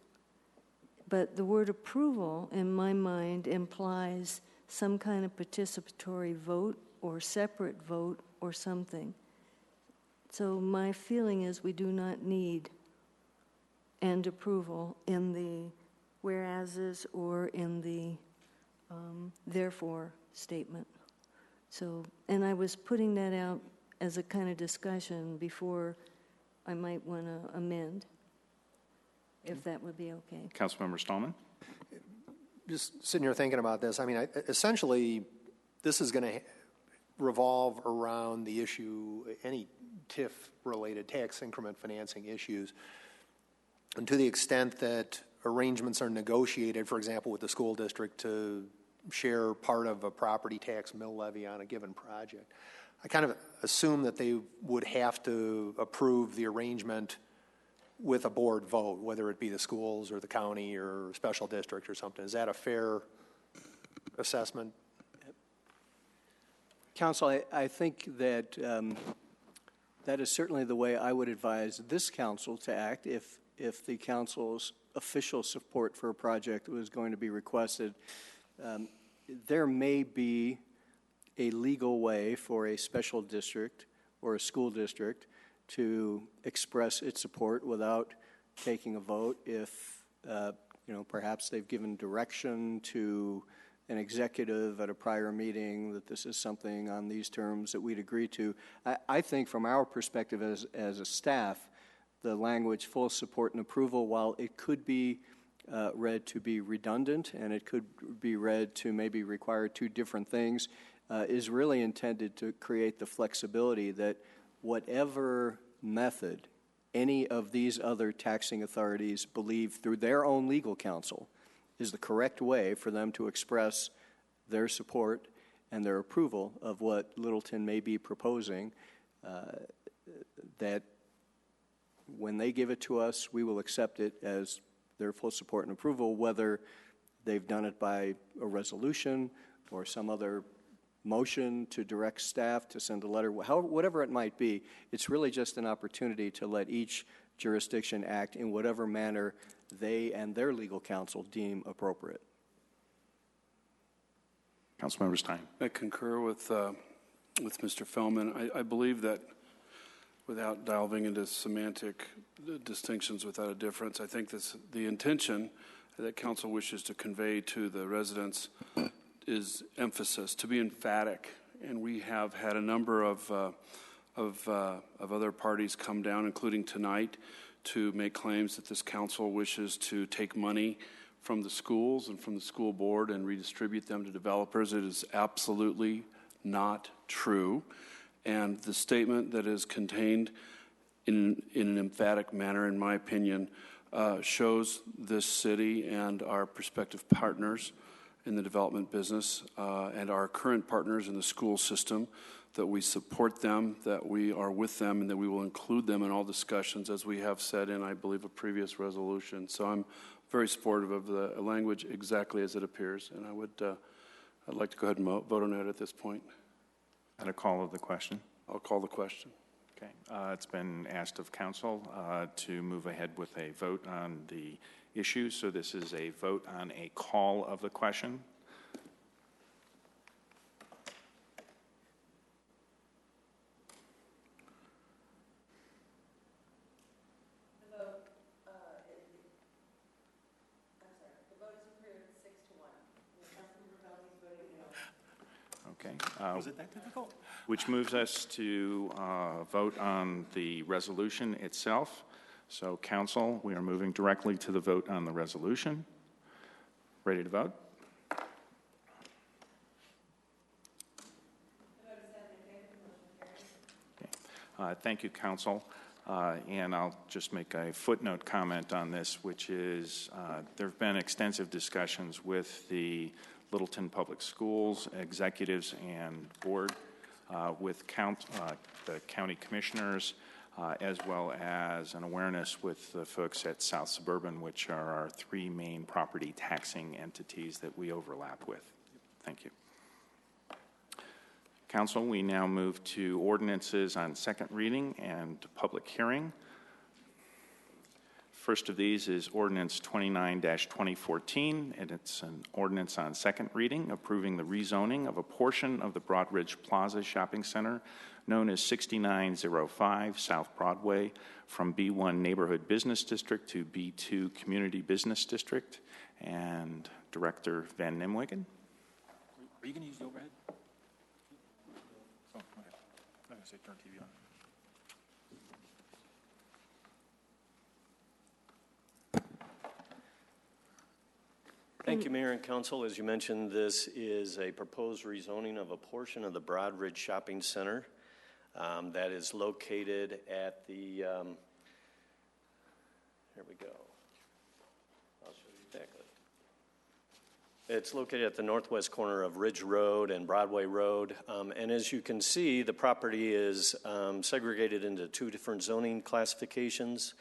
But the word approval, in my mind, implies some kind of participatory vote or separate vote or something. So my feeling is we do not need and approval in the whereases or in the therefore statement. So, and I was putting that out as a kind of discussion before I might want to amend, if that would be okay. Councilmember Stallman? Just sitting here thinking about this, I mean, essentially, this is going to revolve around the issue, any TIF-related tax increment financing issues. And to the extent that arrangements are negotiated, for example, with the school district to share part of a property tax mill levy on a given project, I kind of assume that they would have to approve the arrangement with a board vote, whether it be the schools or the county or special district or something. Is that a fair assessment? Council, I think that that is certainly the way I would advise this council to act if the council's official support for a project was going to be requested. There may be a legal way for a special district or a school district to express its support without taking a vote if, perhaps they've given direction to an executive at a prior meeting that this is something on these terms that we'd agree to. I think from our perspective as a staff, the language full support and approval, while it could be read to be redundant and it could be read to maybe require two different things, is really intended to create the flexibility that whatever method any of these other taxing authorities believe through their own legal counsel is the correct way for them to express their support and their approval of what Littleton may be proposing, that when they give it to us, we will accept it as their full support and approval, whether they've done it by a resolution or some other motion to direct staff to send a letter, whatever it might be. It's really just an opportunity to let each jurisdiction act in whatever manner they and their legal counsel deem appropriate. Councilmember Stein. I concur with Mr. Fellman. I believe that without delving into semantic distinctions without a difference, I think the intention that council wishes to convey to the residents is emphasis, to be emphatic. And we have had a number of other parties come down, including tonight, to make claims that this council wishes to take money from the schools and from the school board and redistribute them to developers. It is absolutely not true. And the statement that is contained in an emphatic manner, in my opinion, shows this city and our prospective partners in the development business and our current partners in the school system that we support them, that we are with them, and that we will include them in all discussions, as we have said in, I believe, a previous resolution. So I'm very supportive of the language exactly as it appears, and I'd like to go ahead and vote on it at this point. And a call of the question? I'll call the question. Okay. It's been asked of council to move ahead with a vote on the issue. So this is a vote on a call of the question. Okay. Was it that difficult? Which moves us to vote on the resolution itself. So, council, we are moving directly to the vote on the resolution. Ready to vote? Okay. Thank you, council. And I'll just make a footnote comment on this, which is there have been extensive discussions with the Littleton Public Schools executives and board, with the county commissioners, as well as an awareness with the folks at South Suburban, which are our three main property taxing entities that we overlap with. Thank you. Council, we now move to ordinances on second reading and public hearing. First of these is Ordinance 29-2014, and it's an ordinance on second reading approving the rezoning of a portion of the Broadridge Plaza Shopping Center known as 6905 South Broadway from B1 Neighborhood Business District to B2 Community Business District. And Director Van Nimwegen. Are you going to use the overhead? Oh, okay. I'm going to say turn TV on. Thank you, Mayor and Council. As you mentioned, this is a proposed rezoning of a portion of the Broadridge Shopping Center that is located at the, here we go. I'll show you exactly. It's located at the northwest corner of Ridge Road and Broadway Road. And as you can see, the property is segregated into two different zoning classifications.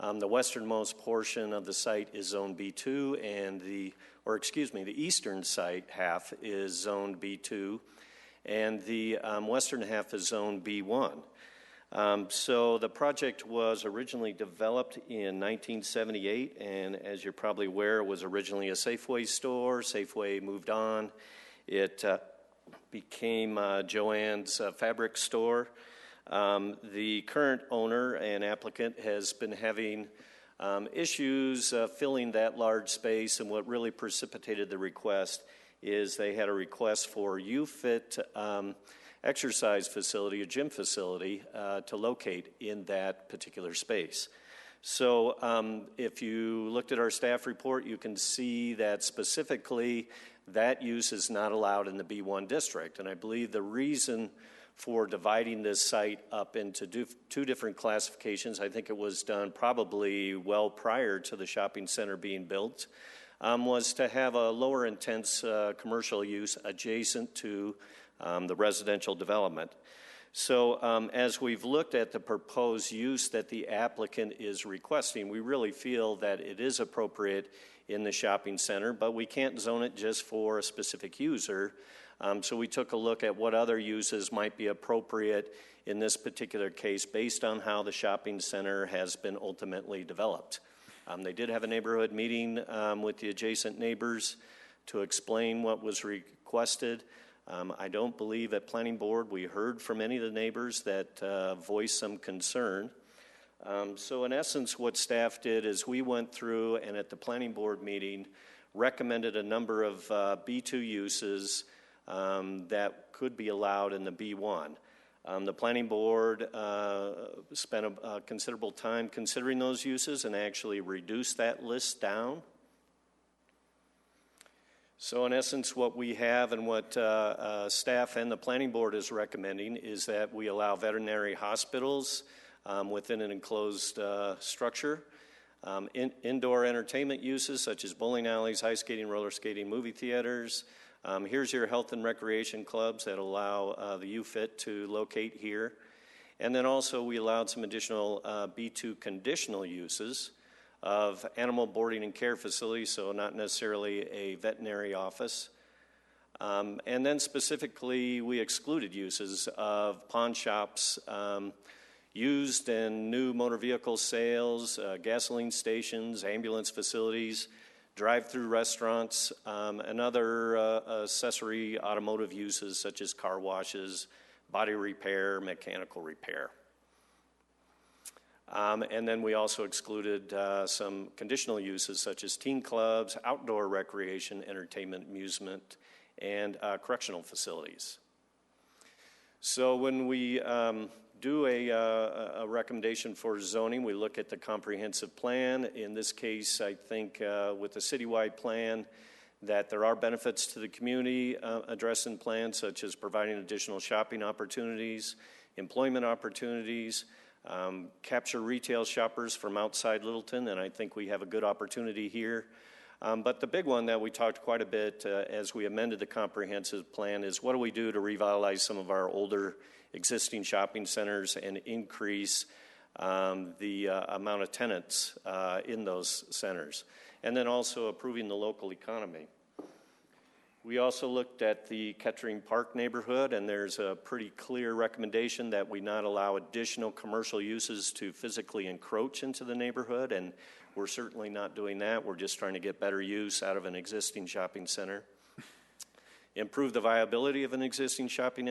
The westernmost portion of the site is Zone B2, and the eastern site half is Zone B2, and the western half is Zone B1. So the project was originally developed in 1978, and as you're probably aware, it was originally a Safeway store. Safeway moved on. It became Joann's fabric store. The current owner and applicant has been having issues filling that large space, and what really precipitated the request is they had a request for U-Fit exercise facility, a gym facility, to locate in that particular space. So if you looked at our staff report, you can see that specifically that use is not allowed in the B1 district, and I believe the reason for dividing this site up into two different classifications, I think it was done probably well prior to the shopping center being built, was to have a lower intense commercial use adjacent to the residential development. So as we've looked at the proposed use that the applicant is requesting, we really feel that it is appropriate in the shopping center, but we can't zone it just for a specific user. So we took a look at what other uses might be appropriate in this particular case based on how the shopping center has been ultimately developed. They did have a neighborhood meeting with the adjacent neighbors to explain what was requested. I don't believe at Planning Board we heard from any of the neighbors that voiced some concern. So in essence, what staff did is we went through and at the Planning Board meeting recommended a number of B2 uses that could be allowed in the B1. The Planning Board spent a considerable time considering those uses and actually reduced that list down. So in essence, what we have and what staff and the Planning Board is recommending is that we allow veterinary hospitals within an enclosed structure. Indoor entertainment uses such as bowling alleys, ice skating, roller skating, movie theaters. Here's your health and recreation clubs that allow the U-Fit to locate here. And then also we allowed some additional B2 conditional uses of animal boarding and care facilities, so not necessarily a veterinary office. And then specifically we excluded uses of pawn shops, used and new motor vehicle sales, gasoline stations, ambulance facilities, drive-through restaurants, and other accessory automotive uses such as car washes, body repair, mechanical repair. And then we also excluded some conditional uses such as teen clubs, outdoor recreation, entertainment, amusement, and correctional facilities. So when we do a recommendation for zoning, we look at the comprehensive plan. In this case, I think with the citywide plan, that there are benefits to the community addressed in plans, such as providing additional shopping opportunities, employment opportunities, capture retail shoppers from outside Littleton, and I think we have a good opportunity here. But the big one that we talked quite a bit as we amended the comprehensive plan is what do we do to revitalize some of our older existing shopping centers and increase the amount of tenants in those centers, and then also improving the local economy. We also looked at the Kettering Park neighborhood, and there's a pretty clear recommendation that we not allow additional commercial uses to physically encroach into the neighborhood, and we're certainly not doing that. We're just trying to get better use out of an existing shopping center. Improve the viability of an existing shopping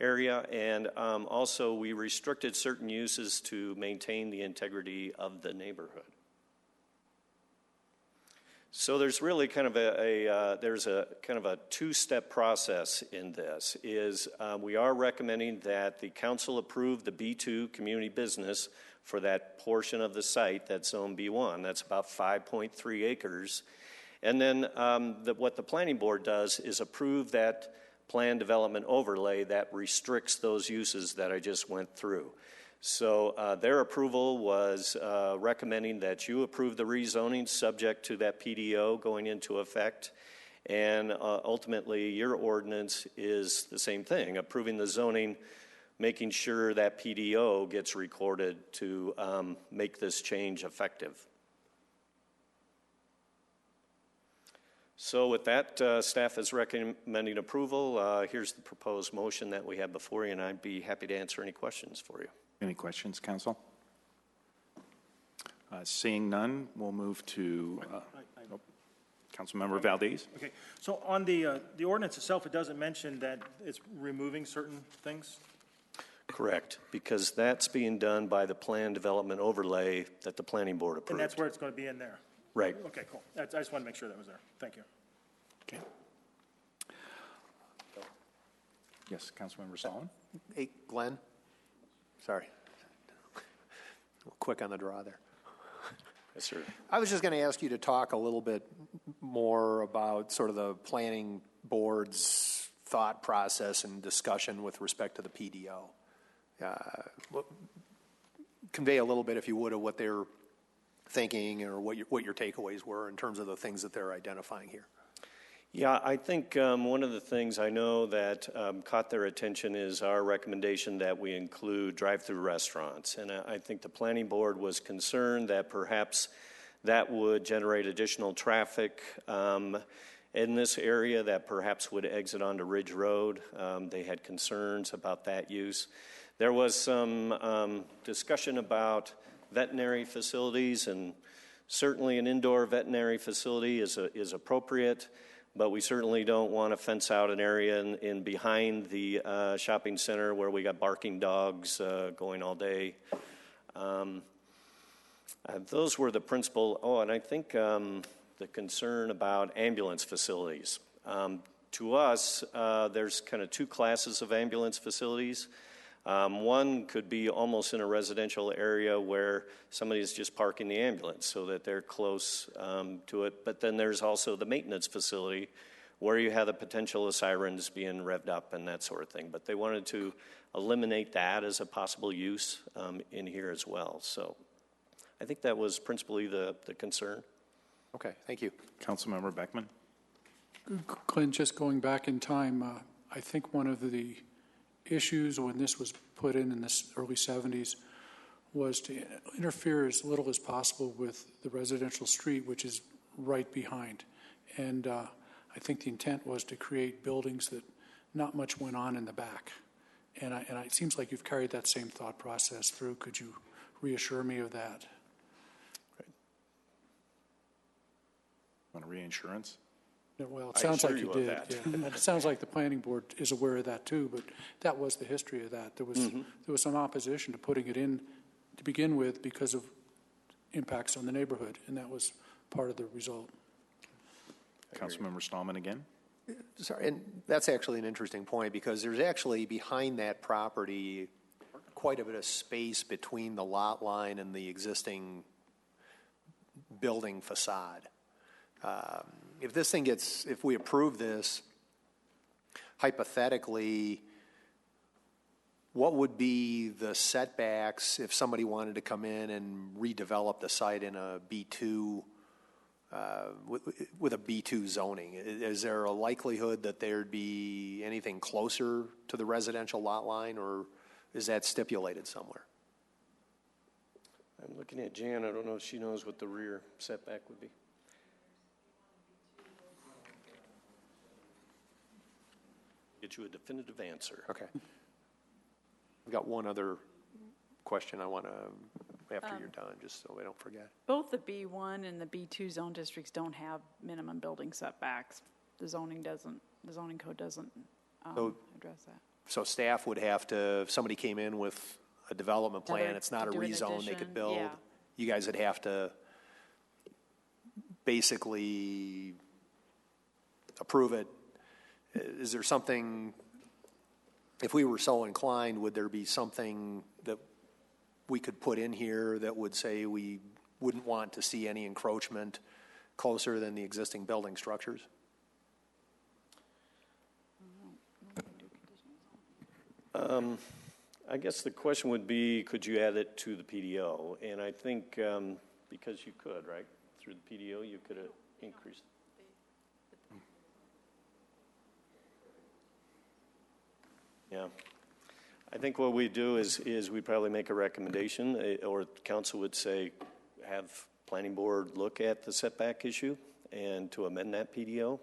area, and also we restricted certain uses to maintain the integrity of the neighborhood. So there's really kind of a two-step process in this. We are recommending that the council approve the B2 community business for that portion of the site that's zone B1. That's about 5.3 acres. And then what the planning board does is approve that plan development overlay that restricts those uses that I just went through. So their approval was recommending that you approve the rezoning subject to that PDO going into effect. And ultimately, your ordinance is the same thing, approving the zoning, making sure that PDO gets recorded to make this change effective. So with that, staff is recommending approval. Here's the proposed motion that we have before you, and I'd be happy to answer any questions for you. Any questions, council? Seeing none, we'll move to Councilmember Valdez. Okay, so on the ordinance itself, it doesn't mention that it's removing certain things? Correct, because that's being done by the plan development overlay that the planning board approved. And that's where it's going to be in there? Right. Okay, cool. I just want to make sure that was there. Thank you. Okay. Yes, Councilmember Solomon. Hey, Glenn. Sorry. Quick on the draw there. Yes, sir. I was just going to ask you to talk a little bit more about sort of the planning board's thought process and discussion with respect to the PDO. Convey a little bit, if you would, of what they're thinking or what your takeaways were in terms of the things that they're identifying here. Yeah, I think one of the things I know that caught their attention is our recommendation that we include drive-through restaurants. And I think the planning board was concerned that perhaps that would generate additional traffic in this area that perhaps would exit onto Ridge Road. They had concerns about that use. There was some discussion about veterinary facilities, and certainly an indoor veterinary facility is appropriate. But we certainly don't want to fence out an area in behind the shopping center where we got barking dogs going all day. Those were the principal. Oh, and I think the concern about ambulance facilities. To us, there's kind of two classes of ambulance facilities. One could be almost in a residential area where somebody is just parking the ambulance so that they're close to it. But then there's also the maintenance facility where you have the potential of sirens being revved up and that sort of thing. But they wanted to eliminate that as a possible use in here as well. So I think that was principally the concern. Okay, thank you. Councilmember Beckman. Clint, just going back in time, I think one of the issues when this was put in the early 70s was to interfere as little as possible with the residential street, which is right behind. And I think the intent was to create buildings that not much went on in the back. And it seems like you've carried that same thought process through. Could you reassure me of that? Want a reinsurance? Yeah, well, it sounds like you did. Yeah. And it sounds like the planning board is aware of that too, but that was the history of that. There was some opposition to putting it in to begin with because of impacts on the neighborhood, and that was part of the result. Councilmember Stallman again. Sorry, and that's actually an interesting point because there's actually behind that property quite a bit of space between the lot line and the existing building facade. If this thing gets, if we approve this, hypothetically, what would be the setbacks if somebody wanted to come in and redevelop the site in a B2, with a B2 zoning? Is there a likelihood that there'd be anything closer to the residential lot line, or is that stipulated somewhere? I'm looking at Jan. I don't know if she knows what the rear setback would be. Get you a definitive answer. Okay. I've got one other question I want to, after you're done, just so I don't forget. Both the B1 and the B2 zone districts don't have minimum building setbacks. The zoning code doesn't address that. So staff would have to, if somebody came in with a development plan, it's not a rezone they could build. Yeah. You guys would have to basically approve it. Is there something, if we were so inclined, would there be something that we could put in here that would say we wouldn't want to see any encroachment closer than the existing building structures? I guess the question would be, could you add it to the PDO? And I think because you could, right? Through the PDO, you could increase. Yeah. I think what we do is we probably make a recommendation, or council would say, have planning board look at the setback issue and to amend that PDO.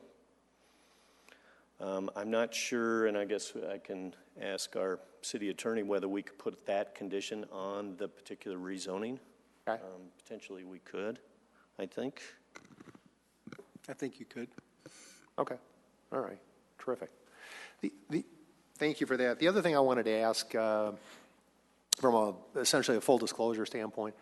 I'm not sure, and I guess I can ask our city attorney whether we could put that condition on the particular rezoning. Okay. Potentially we could, I think. I think you could. Okay. All right. Terrific. Thank you for that. The other thing I wanted to ask from essentially a full disclosure standpoint,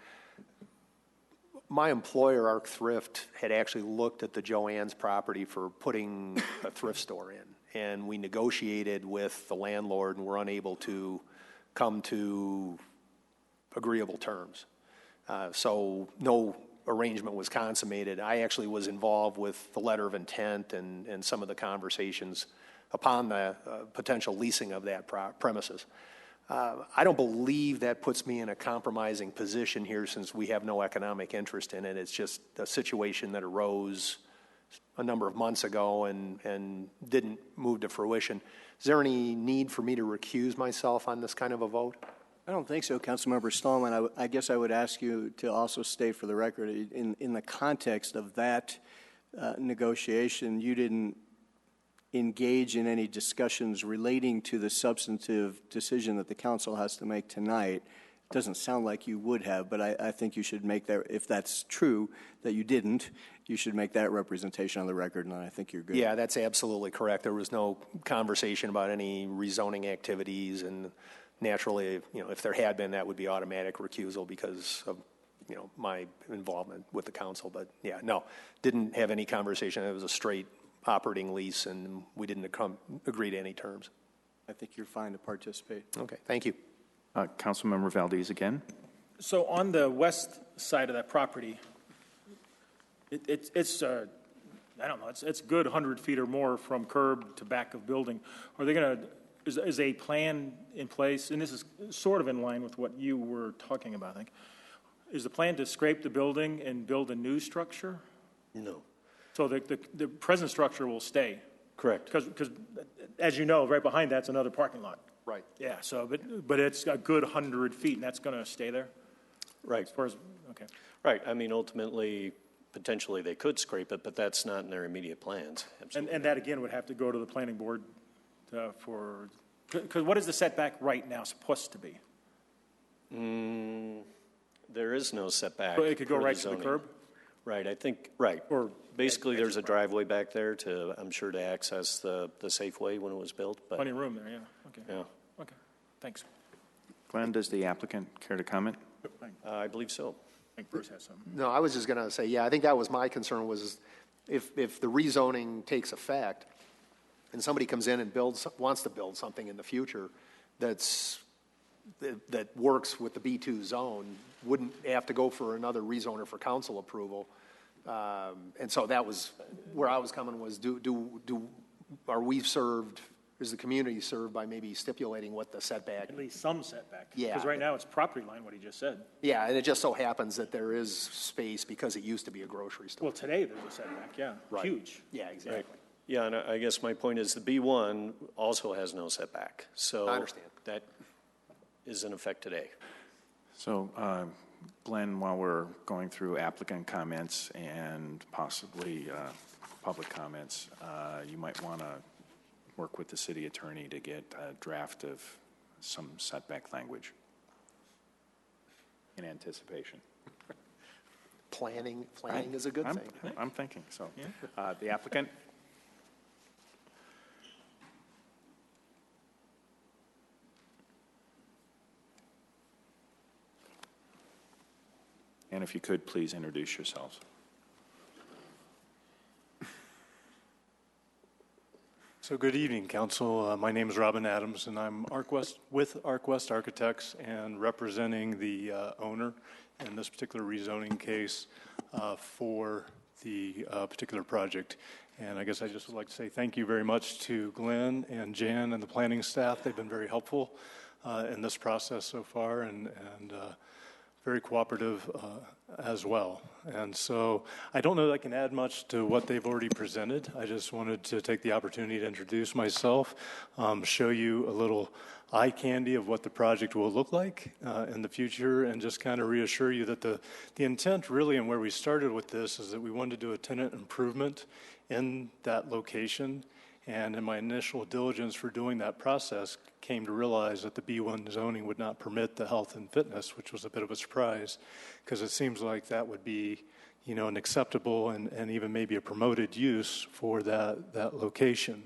my employer, Arc Thrift, had actually looked at the Joanne's property for putting a thrift store in, and we negotiated with the landlord and were unable to come to agreeable terms. So no arrangement was consummated. I actually was involved with the letter of intent and some of the conversations upon the potential leasing of that premises. I don't believe that puts me in a compromising position here since we have no economic interest in it. It's just a situation that arose a number of months ago and didn't move to fruition. Is there any need for me to recuse myself on this kind of a vote? I don't think so, Councilmember Stallman. I guess I would ask you to also state for the record, in the context of that negotiation, you didn't engage in any discussions relating to the substantive decision that the council has to make tonight. It doesn't sound like you would have, but I think you should make that, if that's true, that you didn't, you should make that representation on the record, and I think you're good. Yeah, that's absolutely correct. There was no conversation about any rezoning activities, and naturally, if there had been, that would be automatic recusal because of, my involvement with the council. But yeah, no, didn't have any conversation. It was a straight operating lease, and we didn't agree to any terms. I think you're fine to participate. Okay, thank you. Councilmember Valdez again. So on the west side of that property, it's I don't know, it's a good 100 feet or more from curb to back of building. Are they going to, is a plan in place, and this is sort of in line with what you were talking about, I think. Is the plan to scrape the building and build a new structure? No. So the present structure will stay? Correct. Because as you know, right behind that's another parking lot. Right. Yeah, so, but it's a good 100 feet, and that's going to stay there? Right. As far as, okay. Right. I mean, ultimately, potentially they could scrape it, but that's not in their immediate plans. Absolutely. And that, again, would have to go to the planning board because what is the setback right now supposed to be? There is no setback. So it could go right to the curb? Right, I think, right. Or basically, there's a driveway back there to, I'm sure, to access the Safeway when it was built. But plenty of room there, yeah. Okay. Yeah. Okay, thanks. Glenn, does the applicant care to comment? I believe so. I think Bruce has something. No, I was just going to say, yeah, I think that was my concern was if the rezoning takes effect, and somebody comes in and wants to build something in the future that works with the B2 zone, wouldn't have to go for another rezone or for council approval. And so that was where I was coming was, are we served, is the community served by maybe stipulating what the setback? At least some setback. Yeah. Because right now it's property line, what he just said. Yeah, and it just so happens that there is space because it used to be a grocery store. Well, today there's a setback, yeah. Right. Huge. Yeah, exactly. Right. Yeah, and I guess my point is the B1 also has no setback. So I understand. that is in effect today. So, Glenn, while we're going through applicant comments and possibly public comments, you might want to work with the city attorney to get a draft of some setback language in anticipation. Planning is a good thing. I'm thinking so. Yeah. The applicant. And if you could, please introduce yourselves. So good evening, Council. My name is Robin Adams, and I'm with ArcWest Architects and representing the owner in this particular rezoning case for the particular project. And I guess I just would like to say thank you very much to Glenn and Jan and the planning staff. They've been very helpful in this process so far, and very cooperative as well. And so I don't know that I can add much to what they've already presented. I just wanted to take the opportunity to introduce myself, show you a little eye candy of what the project will look like in the future, and just kind of reassure you that the intent really and where we started with this is that we wanted to do a tenant improvement in that location. And in my initial diligence for doing that process, came to realize that the B1 zoning would not permit the health and fitness, which was a bit of a surprise, because it seems like that would be, an acceptable and even maybe a promoted use for that location.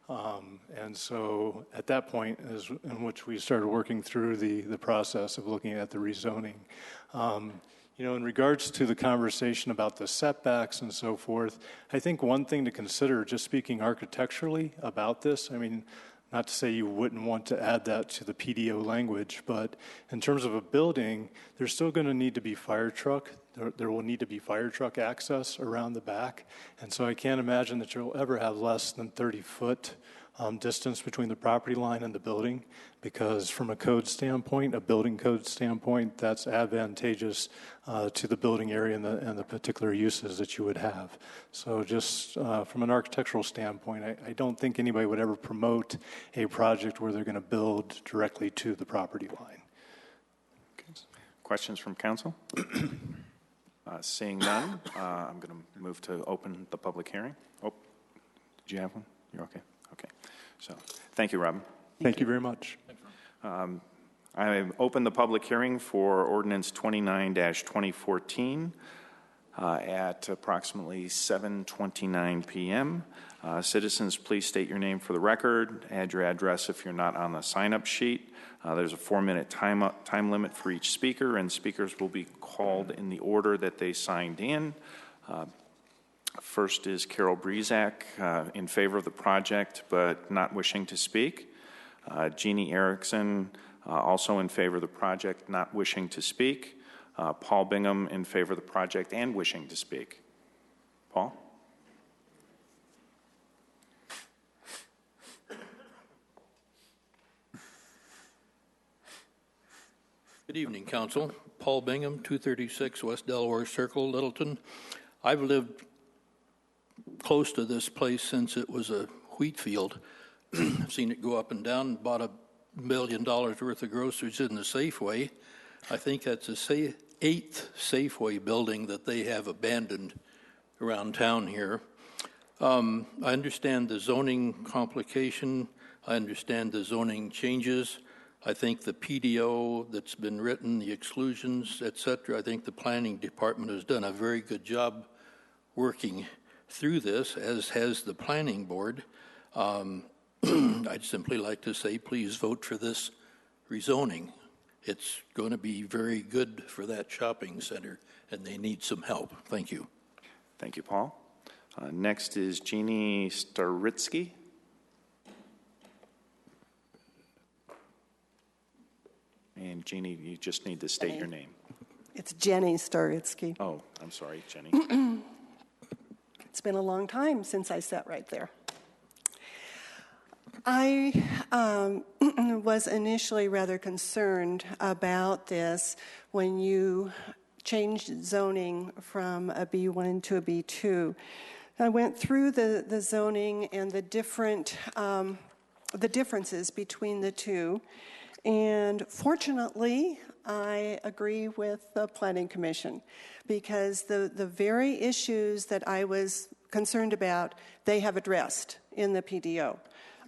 And so at that point is in which we started working through the process of looking at the rezoning. In regards to the conversation about the setbacks and so forth, I think one thing to consider, just speaking architecturally about this, not to say you wouldn't want to add that to the PDO language, but in terms of a building, there's still going to need to be fire truck. There will need to be fire truck access around the back. And so I can't imagine that you'll ever have less than 30-foot distance between the property line and the building, because from a code standpoint, a building code standpoint, that's advantageous to the building area and the particular uses that you would have. So just from an architectural standpoint, I don't think anybody would ever promote a project where they're going to build directly to the property line. Okay. Questions from council? Seeing none, I'm going to move to open the public hearing. Oh, did you have one? You're okay. Okay. So thank you, Robin. Thank you very much. I open the public hearing for ordinance 29-2014 at approximately 7:29 p.m. Citizens, please state your name for the record. Add your address if you're not on the sign-up sheet. There's a 4-minute time limit for each speaker, and speakers will be called in the order that they signed in. First is Carol Brezak, in favor of the project but not wishing to speak. Jeannie Erickson, also in favor of the project, not wishing to speak. Paul Bingham, in favor of the project and wishing to speak. Paul? Good evening, Council. Paul Bingham, 236 West Delaware Circle, Littleton. I've lived close to this place since it was a wheat field. I've seen it go up and down, bought $1 million worth of groceries in the Safeway. I think that's the 8th Safeway building that they have abandoned around town here. I understand the zoning complication. I understand the zoning changes. I think the PDO that's been written, the exclusions, et cetera, I think the planning department has done a very good job working through this, as has the planning board. I'd simply like to say, please vote for this rezoning. It's going to be very good for that shopping center, and they need some help. Thank you. Thank you, Paul. Next is Jeannie Staritsky. And Jeannie, you just need to state your name. It's Jenny Staritsky. Oh, I'm sorry, Jenny. It's been a long time since I sat right there. I was initially rather concerned about this when you changed zoning from a B1 to a B2. I went through the zoning and the differences between the two, and fortunately, I agree with the Planning Commission because the very issues that I was concerned about, they have addressed in the PDO.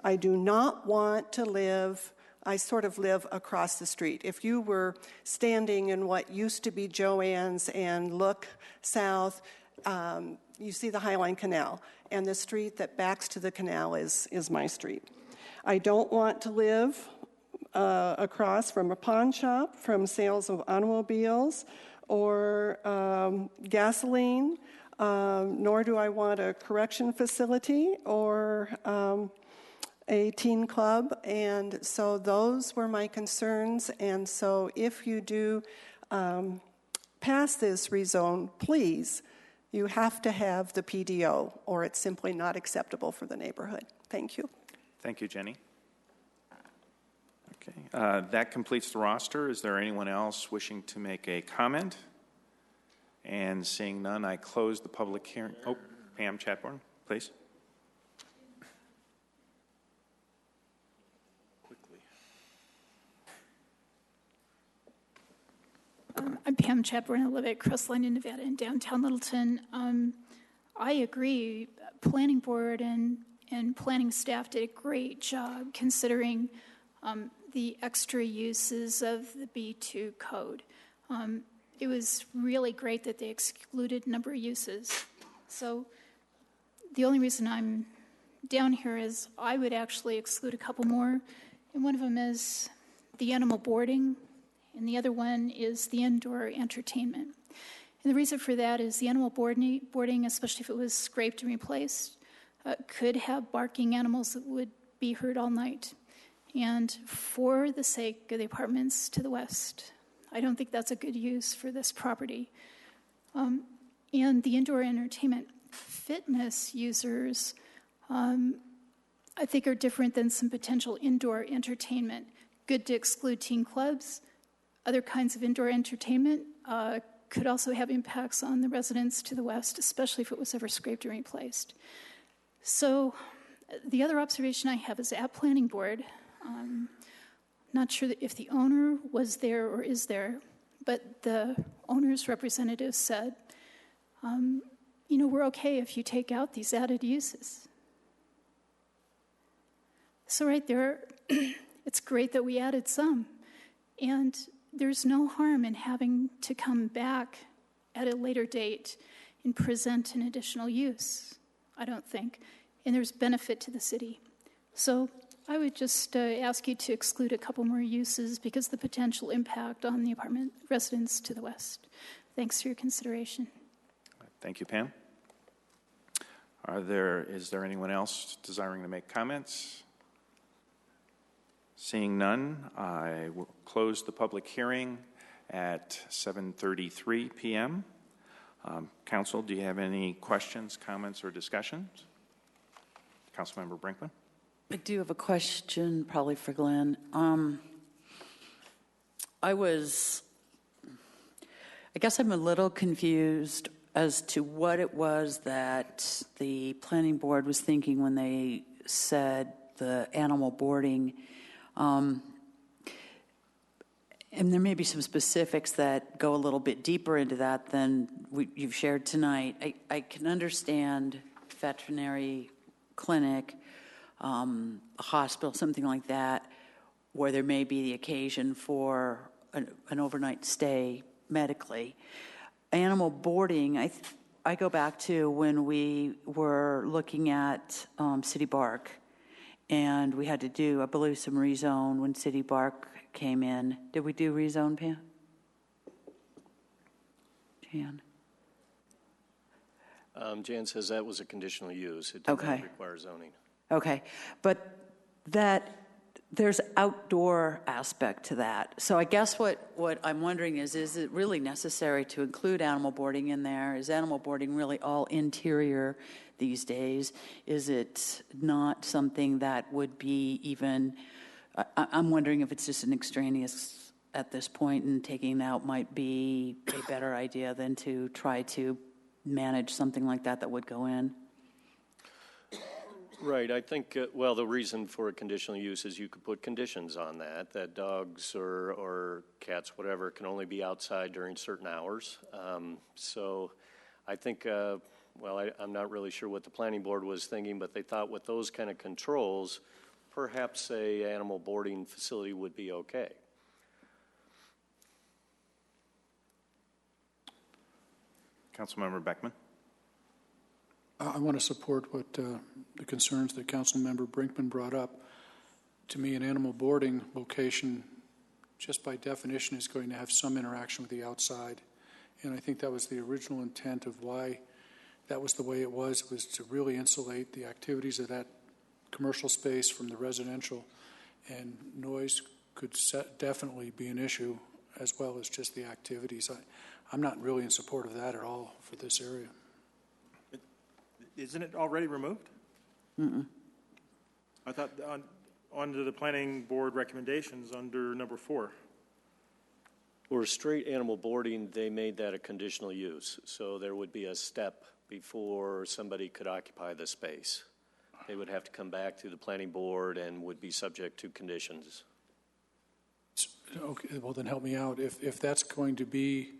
I do not want to live, I sort of live across the street. If you were standing in what used to be Joann's and look south, you see the Highline Canal, and the street that backs to the canal is my street. I don't want to live across from a pawn shop, from sales of automobiles or gasoline, nor do I want a correction facility or a teen club, and so those were my concerns. And so if you do pass this rezone, please, you have to have the PDO, or it's simply not acceptable for the neighborhood. Thank you. Thank you, Jenny. Okay, that completes the roster. Is there anyone else wishing to make a comment? And seeing none, I close the public hearing. Oh, Pam Chadbourne, please. I'm Pam Chadbourne. I live at Crestline in Nevada in downtown Littleton. I agree. Planning board and planning staff did a great job considering the extra uses of the B2 code. It was really great that they excluded number of uses. So the only reason I'm down here is I would actually exclude a couple more, and one of them is the animal boarding, and the other one is the indoor entertainment. And the reason for that is the animal boarding, especially if it was scraped and replaced, could have barking animals that would be heard all night. And for the sake of the apartments to the west, I don't think that's a good use for this property. And the indoor entertainment, fitness users, I think are different than some potential indoor entertainment. Good to exclude teen clubs. Other kinds of indoor entertainment could also have impacts on the residents to the west, especially if it was ever scraped and replaced. So the other observation I have is at planning board, not sure that if the owner was there or is there, but the owner's representative said, we're okay if you take out these added uses. So right there, it's great that we added some. And there's no harm in having to come back at a later date and present an additional use, I don't think. And there's benefit to the city. So I would just ask you to exclude a couple more uses because of the potential impact on the apartment residents to the west. Thanks for your consideration. Thank you, Pam. Is there anyone else desiring to make comments? Seeing none, I will close the public hearing at 7:33 p.m. Council, do you have any questions, comments, or discussions? Councilmember Brinkman? I do have a question, probably for Glenn. I guess I'm a little confused as to what it was that the planning board was thinking when they said the animal boarding. And there may be some specifics that go a little bit deeper into that than you've shared tonight. I can understand veterinary clinic, a hospital, something like that, where there may be the occasion for an overnight stay medically. Animal boarding, I go back to when we were looking at City Bark, and we had to do, I believe, some rezone when City Bark came in. Did we do rezone, Pam? Jan? Jan says that was a conditional use. It did not require zoning. Okay, but that there's outdoor aspect to that. So I guess what I'm wondering is it really necessary to include animal boarding in there? Is animal boarding really all interior these days? Is it not something that would be even, I'm wondering if it's just an extraneous at this point, and taking it out might be a better idea than to try to manage something like that would go in. Right. I think, well, the reason for a conditional use is you could put conditions on that dogs or cats, whatever, can only be outside during certain hours. So I think, I'm not really sure what the planning board was thinking, but they thought with those kind of controls, perhaps a animal boarding facility would be okay. Councilmember Beckman. I want to support what the concerns that Councilmember Brinkman brought up. To me, an animal boarding location, just by definition, is going to have some interaction with the outside. And I think that was the original intent of why that was the way it was to really insulate the activities of that commercial space from the residential. And noise could definitely be an issue, as well as just the activities. I'm not really in support of that at all for this area. Isn't it already removed? Mm-mm. I thought under the planning board recommendations under number 4. For straight animal boarding, they made that a conditional use. So there would be a step before somebody could occupy the space. They would have to come back to the planning board and would be subject to conditions. Okay, well then help me out. If that's going to be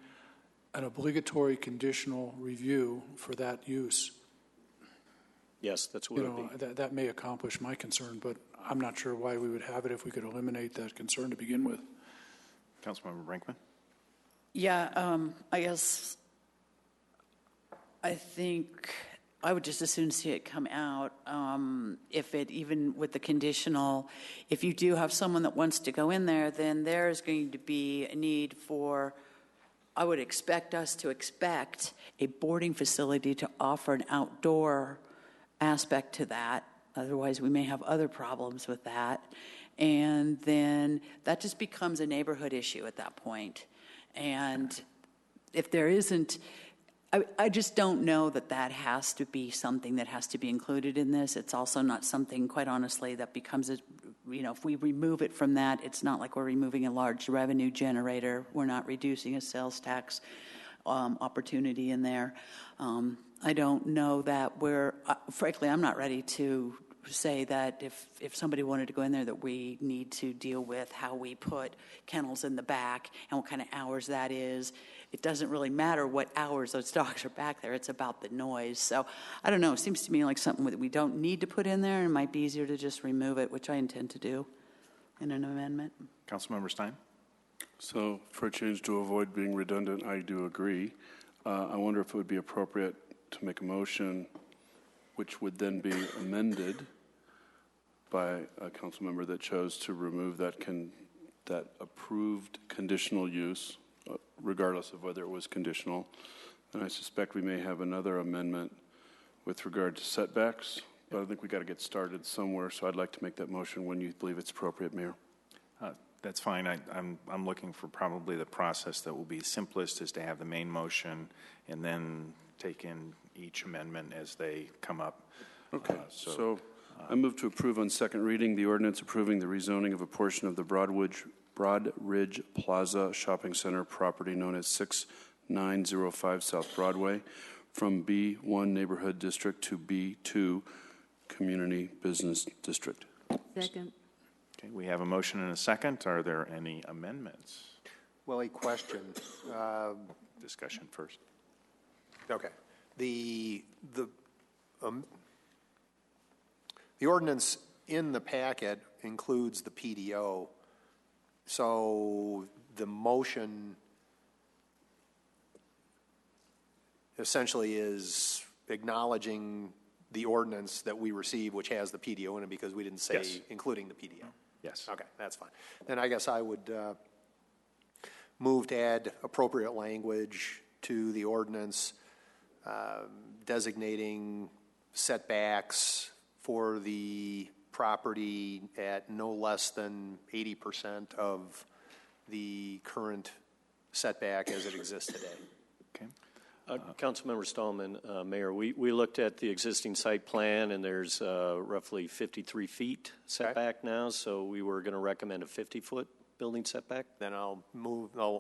an obligatory conditional review for that use, yes, that's what it would be. That may accomplish my concern, but I'm not sure why we would have it if we could eliminate that concern to begin with. Councilmember Brinkman. Yeah, I guess I think I would just as soon see it come out. If it, even with the conditional, if you do have someone that wants to go in there, then there's going to be a need for, I would expect us to expect a boarding facility to offer an outdoor aspect to that. Otherwise, we may have other problems with that. And then that just becomes a neighborhood issue at that point. And if there isn't, I just don't know that has to be something that has to be included in this. It's also not something, quite honestly, that becomes a, if we remove it from that, it's not like we're removing a large revenue generator. We're not reducing a sales tax opportunity in there. I don't know that frankly, I'm not ready to say that if somebody wanted to go in there that we need to deal with how we put kennels in the back and what kind of hours that is. It doesn't really matter what hours those dogs are back there. It's about the noise. So I don't know. It seems to me like something that we don't need to put in there, and it might be easier to just remove it, which I intend to do in an amendment. Councilmember Stein. So for a change to avoid being redundant, I do agree. I wonder if it would be appropriate to make a motion which would then be amended by a council member that chose to remove that approved conditional use, regardless of whether it was conditional. And I suspect we may have another amendment with regard to setbacks, but I think we got to get started somewhere. So I'd like to make that motion when you believe it's appropriate, Mayor. That's fine. I'm looking for probably the process that will be simplest is to have the main motion and then take in each amendment as they come up. Okay. So I move to approve on second reading the ordinance approving the rezoning of a portion of the Broad Ridge Plaza Shopping Center property known as 6905 South Broadway from B1 Neighborhood District to B2 Community Business District. Second. Okay, we have a motion and a second. Are there any amendments? Well, a question. Discussion first. Okay. The ordinance in the packet includes the PDO. So the motion essentially is acknowledging the ordinance that we receive, which has the PDO in it, because we didn't say yes. Including the PDO. Yes. Okay, that's fine. Then I guess I would move to add appropriate language to the ordinance designating setbacks for the property at no less than 80% of the current setback as it exists today. Okay. Councilmember Stallman, Mayor, we looked at the existing site plan, and there's roughly 53 feet setback now, so we were going to recommend a 50-foot building setback. Then I'll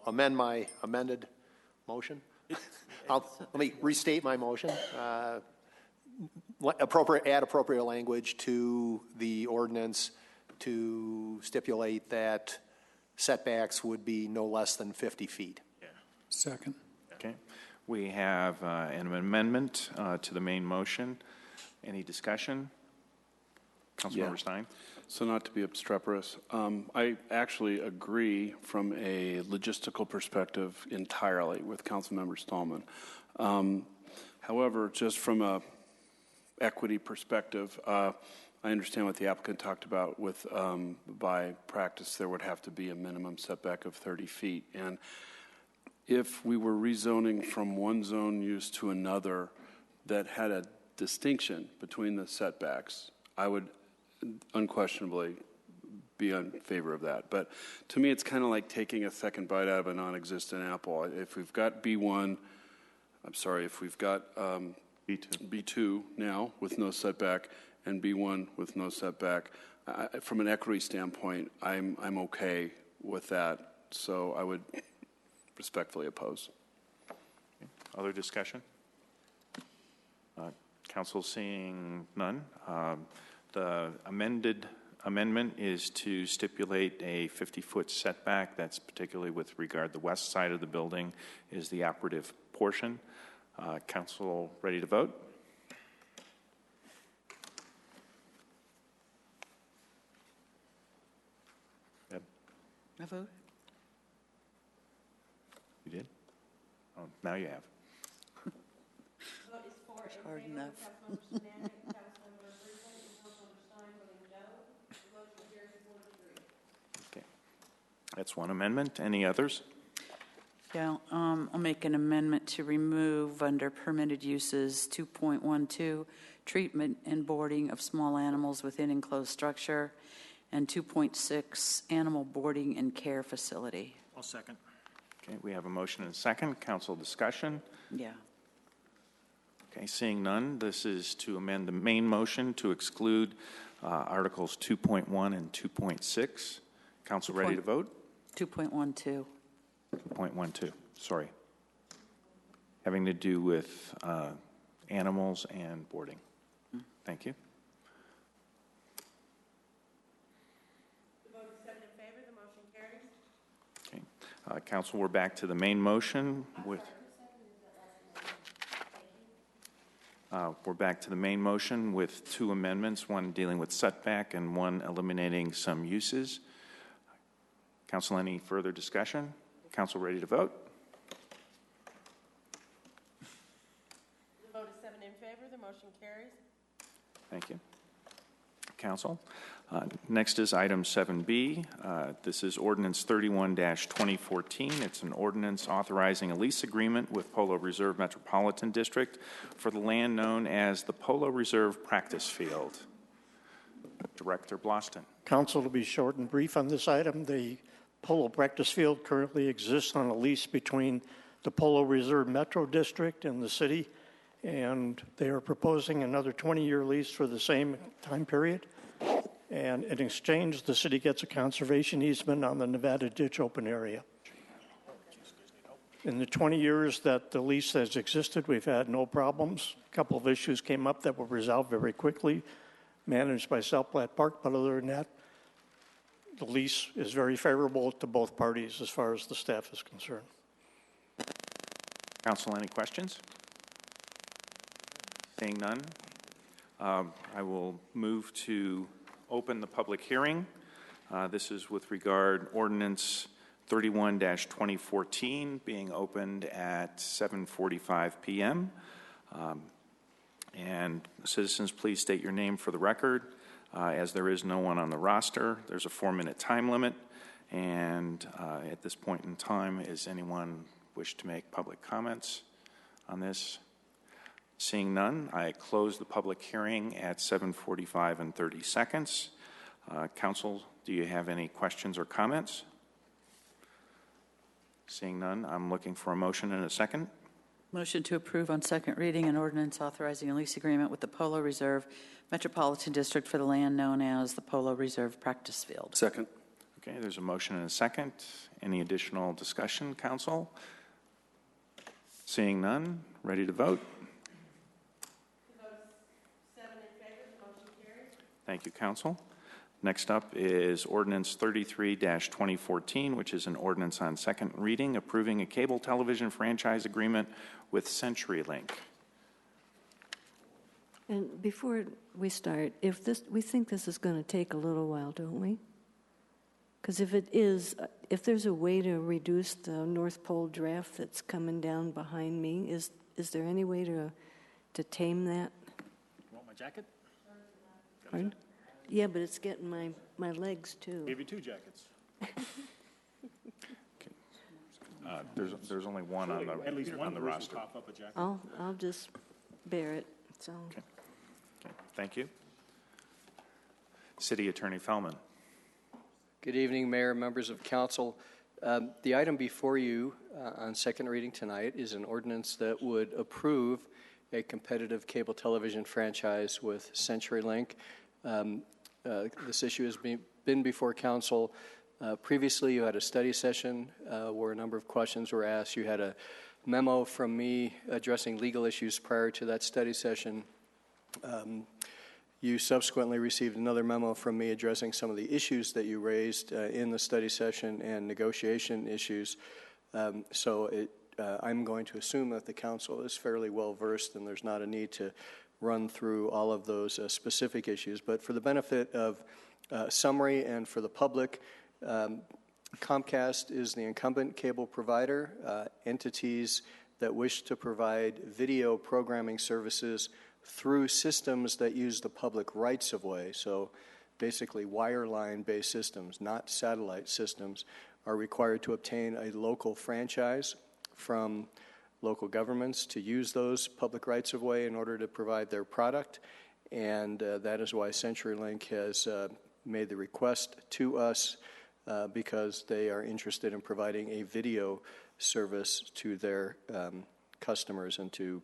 amend my amended motion. Let me restate my motion. Add appropriate language to the ordinance to stipulate that setbacks would be no less than 50 feet. Yeah. Second. Okay. We have an amendment to the main motion. Any discussion? Councilmember Stein? So not to be obstreperous, I actually agree from a logistical perspective entirely with Councilmember Stallman. However, just from a equity perspective, I understand what the applicant talked about with by practice there would have to be a minimum setback of 30 feet. And if we were rezoning from one zone use to another that had a distinction between the setbacks, I would unquestionably be in favor of that. But to me, it's kind of like taking a second bite out of a non-existent apple. If we've got B1, if we've got B2 now with no setback and B1 with no setback, from an equity standpoint, I'm okay with that. So I would respectfully oppose. Okay. Other discussion? Council seeing none. The amendment is to stipulate a 50-foot setback. That's particularly with regard the west side of the building is the operative portion. Council ready to vote? Yep. I vote. You did? Oh, now you have. Hard enough. Okay. That's one amendment. Any others? Yeah, I'll make an amendment to remove under permitted uses 2.12, treatment and boarding of small animals within enclosed structure, and 2.6, animal boarding and care facility. I'll second. Okay, we have a motion and a second. Council discussion? Yeah. Okay, seeing none, this is to amend the main motion to exclude Articles 2.1 and 2.6. Council ready to vote? 2.12. 2.12, sorry. Having to do with animals and boarding. Thank you. The vote is 7 in favor. The motion carries. Okay. Council, we're back to the main motion with... we're back to the main motion with two amendments, one dealing with setback and one eliminating some uses. Council, any further discussion? Council ready to vote? The vote is 7 in favor. The motion carries. Thank you. Council. Next is item 7B. This is ordinance 31-2014. It's an ordinance authorizing a lease agreement with Polo Reserve Metropolitan District for the land known as the Polo Reserve Practice Field. Director Bloston. Council, to be short and brief on this item, the Polo Practice Field currently exists on a lease between the Polo Reserve Metro District and the city, and they are proposing another 20-year lease for the same time period. And in exchange, the city gets a conservation easement on the Nevada Ditch open area. In the 20 years that the lease has existed, we've had no problems. A couple of issues came up that were resolved very quickly, managed by South Platte Park, but other than that, the lease is very favorable to both parties as far as the staff is concerned. Council, any questions? Seeing none, I will move to open the public hearing. This is with regard ordinance 31-2014 being opened at 7:45 p.m. And citizens, please state your name for the record. As there is no one on the roster, there's a 4-minute time limit. And at this point in time, is anyone wish to make public comments on this? Seeing none, I close the public hearing at 7:45 and 30 seconds. Council, do you have any questions or comments? Seeing none, I'm looking for a motion and a second. Motion to approve on second reading an ordinance authorizing a lease agreement with the Polo Reserve Metropolitan District for the land known as the Polo Reserve Practice Field. Second. Okay, there's a motion and a second. Any additional discussion, Council? Seeing none, ready to vote? Thank you, Council. Next up is Ordinance 33-2014, which is an ordinance on second reading approving a cable television franchise agreement with CenturyLink. And before we start, we think this is going to take a little while, don't we? Because if there's a way to reduce the North Pole draft that's coming down behind me, is there any way to tame that? Want my jacket? Pardon? Yeah, but it's getting my legs too. Give you 2 jackets. There's only one on the At least one on the person roster. cough up a jacket. I'll just bear it. So. Okay. Thank you. City Attorney Fellman. Good evening, Mayor, members of council. The item before you on second reading tonight is an ordinance that would approve a competitive cable television franchise with CenturyLink. This issue has been before council. Previously, you had a study session where a number of questions were asked. You had a memo from me addressing legal issues prior to that study session. You subsequently received another memo from me addressing some of the issues that you raised in the study session and negotiation issues. I'm going to assume that the council is fairly well versed and there's not a need to run through all of those specific issues. But for the benefit of summary and for the public, Comcast is the incumbent cable provider. Entities that wish to provide video programming services through systems that use the public rights of way, so basically wireline-based systems, not satellite systems, are required to obtain a local franchise from local governments to use those public rights of way in order to provide their product. And that is why CenturyLink has made the request to us because they are interested in providing a video service to their customers and to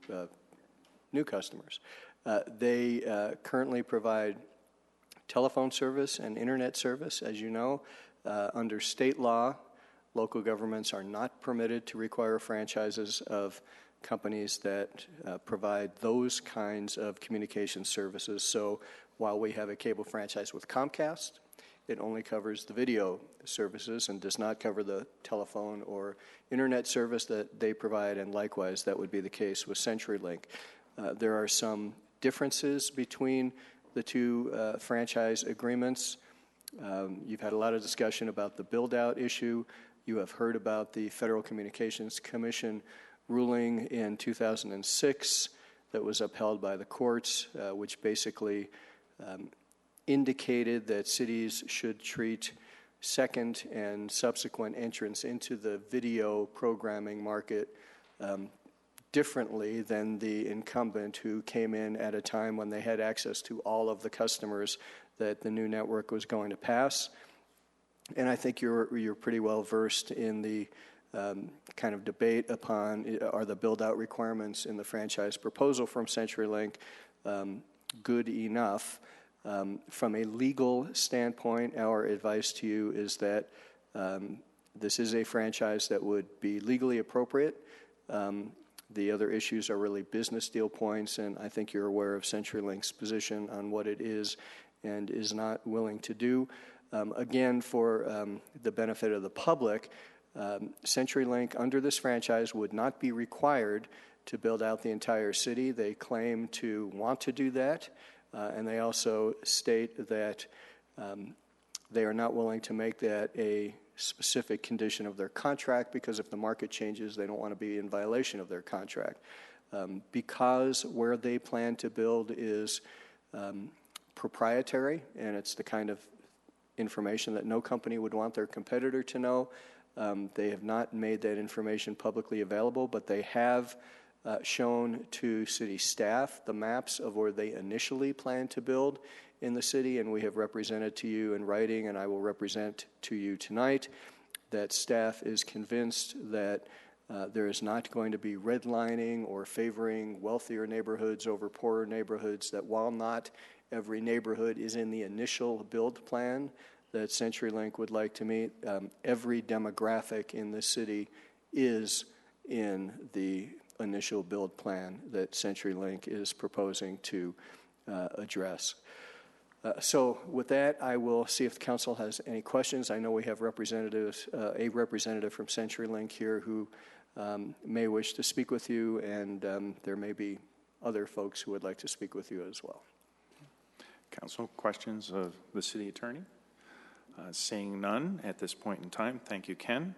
new customers. They currently provide telephone service and internet service. As you know, under state law, local governments are not permitted to require franchises of companies that provide those kinds of communication services. So while we have a cable franchise with Comcast, it only covers the video services and does not cover the telephone or internet service that they provide, and likewise that would be the case with CenturyLink. There are some differences between the two franchise agreements. You've had a lot of discussion about the build-out issue. You have heard about the Federal Communications Commission ruling in 2006 that was upheld by the courts, which basically indicated that cities should treat second and subsequent entrance into the video programming market differently than the incumbent who came in at a time when they had access to all of the customers that the new network was going to pass. And I think you're pretty well versed in the kind of debate upon are the build-out requirements in the franchise proposal from CenturyLink good enough. From a legal standpoint, our advice to you is that this is a franchise that would be legally appropriate. The other issues are really business deal points, and I think you're aware of CenturyLink's position on what it is and is not willing to do. Again, for the benefit of the public, CenturyLink under this franchise would not be required to build out the entire city. They claim to want to do that, and they also state that they are not willing to make that a specific condition of their contract because if the market changes, they don't want to be in violation of their contract. Because where they plan to build is proprietary, and it's the kind of information that no company would want their competitor to know. They have not made that information publicly available, but they have shown to city staff the maps of where they initially planned to build in the city, and we have represented to you in writing, and I will represent to you tonight, that staff is convinced that there is not going to be redlining or favoring wealthier neighborhoods over poorer neighborhoods, that while not every neighborhood is in the initial build plan that CenturyLink would like to meet, every demographic in the city is in the initial build plan that CenturyLink is proposing to address. So with that, I will see if the council has any questions. I know we have representatives, a representative from CenturyLink here who may wish to speak with you, and there may be other folks who would like to speak with you as well. Council, questions of the city attorney? Seeing none at this point in time, thank you, Ken.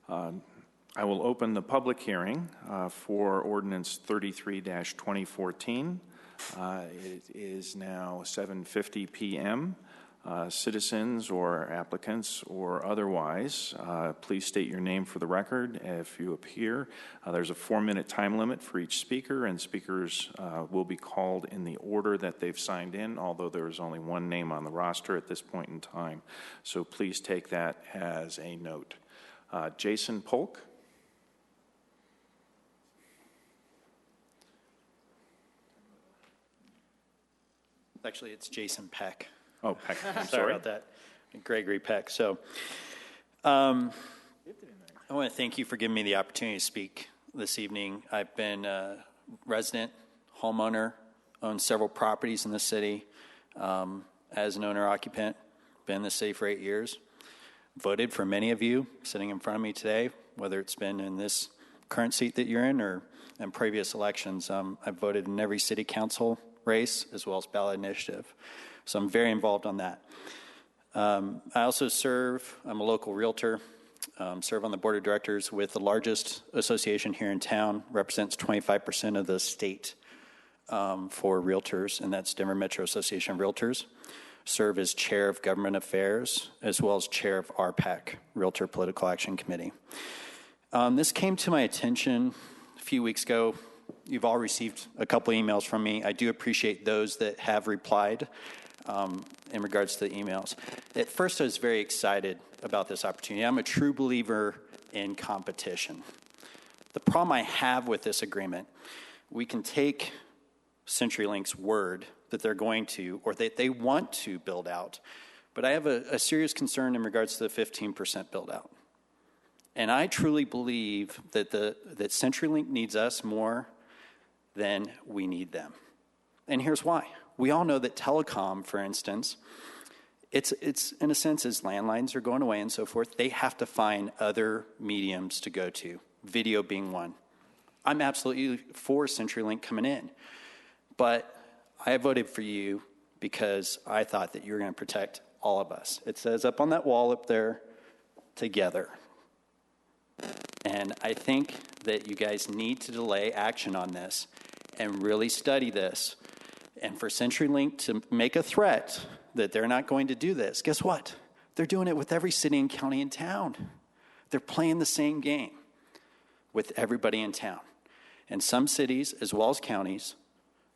I will open the public hearing for Ordinance 33-2014. It is now 7:50 p.m. Citizens or applicants or otherwise, please state your name for the record if you appear. There's a 4-minute time limit for each speaker, and speakers will be called in the order that they've signed in, although there is only one name on the roster at this point in time. So please take that as a note. Jason Polk. Actually, it's Jason Peck. Oh, Peck. I'm sorry about that. Gregory Peck. So I want to thank you for giving me the opportunity to speak this evening. I've been a resident, homeowner, owned several properties in the city as an owner-occupant, been in the city for 8 years, voted for many of you sitting in front of me today, whether it's been in this current seat that you're in or in previous elections. I've voted in every city council race as well as ballot initiative. So I'm very involved on that. I also I'm a local realtor, serve on the board of directors with the largest association here in town, represents 25% of the state for realtors, and that's Denver Metro Association of Realtors. Serve as chair of government affairs as well as chair of RPAC, Realtor Political Action Committee. This came to my attention a few weeks ago. You've all received a couple emails from me. I do appreciate those that have replied in regards to the emails. At first, I was very excited about this opportunity. I'm a true believer in competition. The problem I have with this agreement, we can take CenturyLink's word that they're going to, or that they want to build out, but I have a serious concern in regards to the 15% build out. And I truly believe that that CenturyLink needs us more than we need them. And here's why. We all know that telecom, for instance, it's in a sense, as landlines are going away and so forth, they have to find other mediums to go to, video being one. I'm absolutely for CenturyLink coming in, but I voted for you because I thought that you were going to protect all of us. It says up on that wall up there, together. And I think that you guys need to delay action on this and really study this. And for CenturyLink to make a threat that they're not going to do this, guess what? They're doing it with every city and county in town. They're playing the same game with everybody in town. And some cities, as well as counties,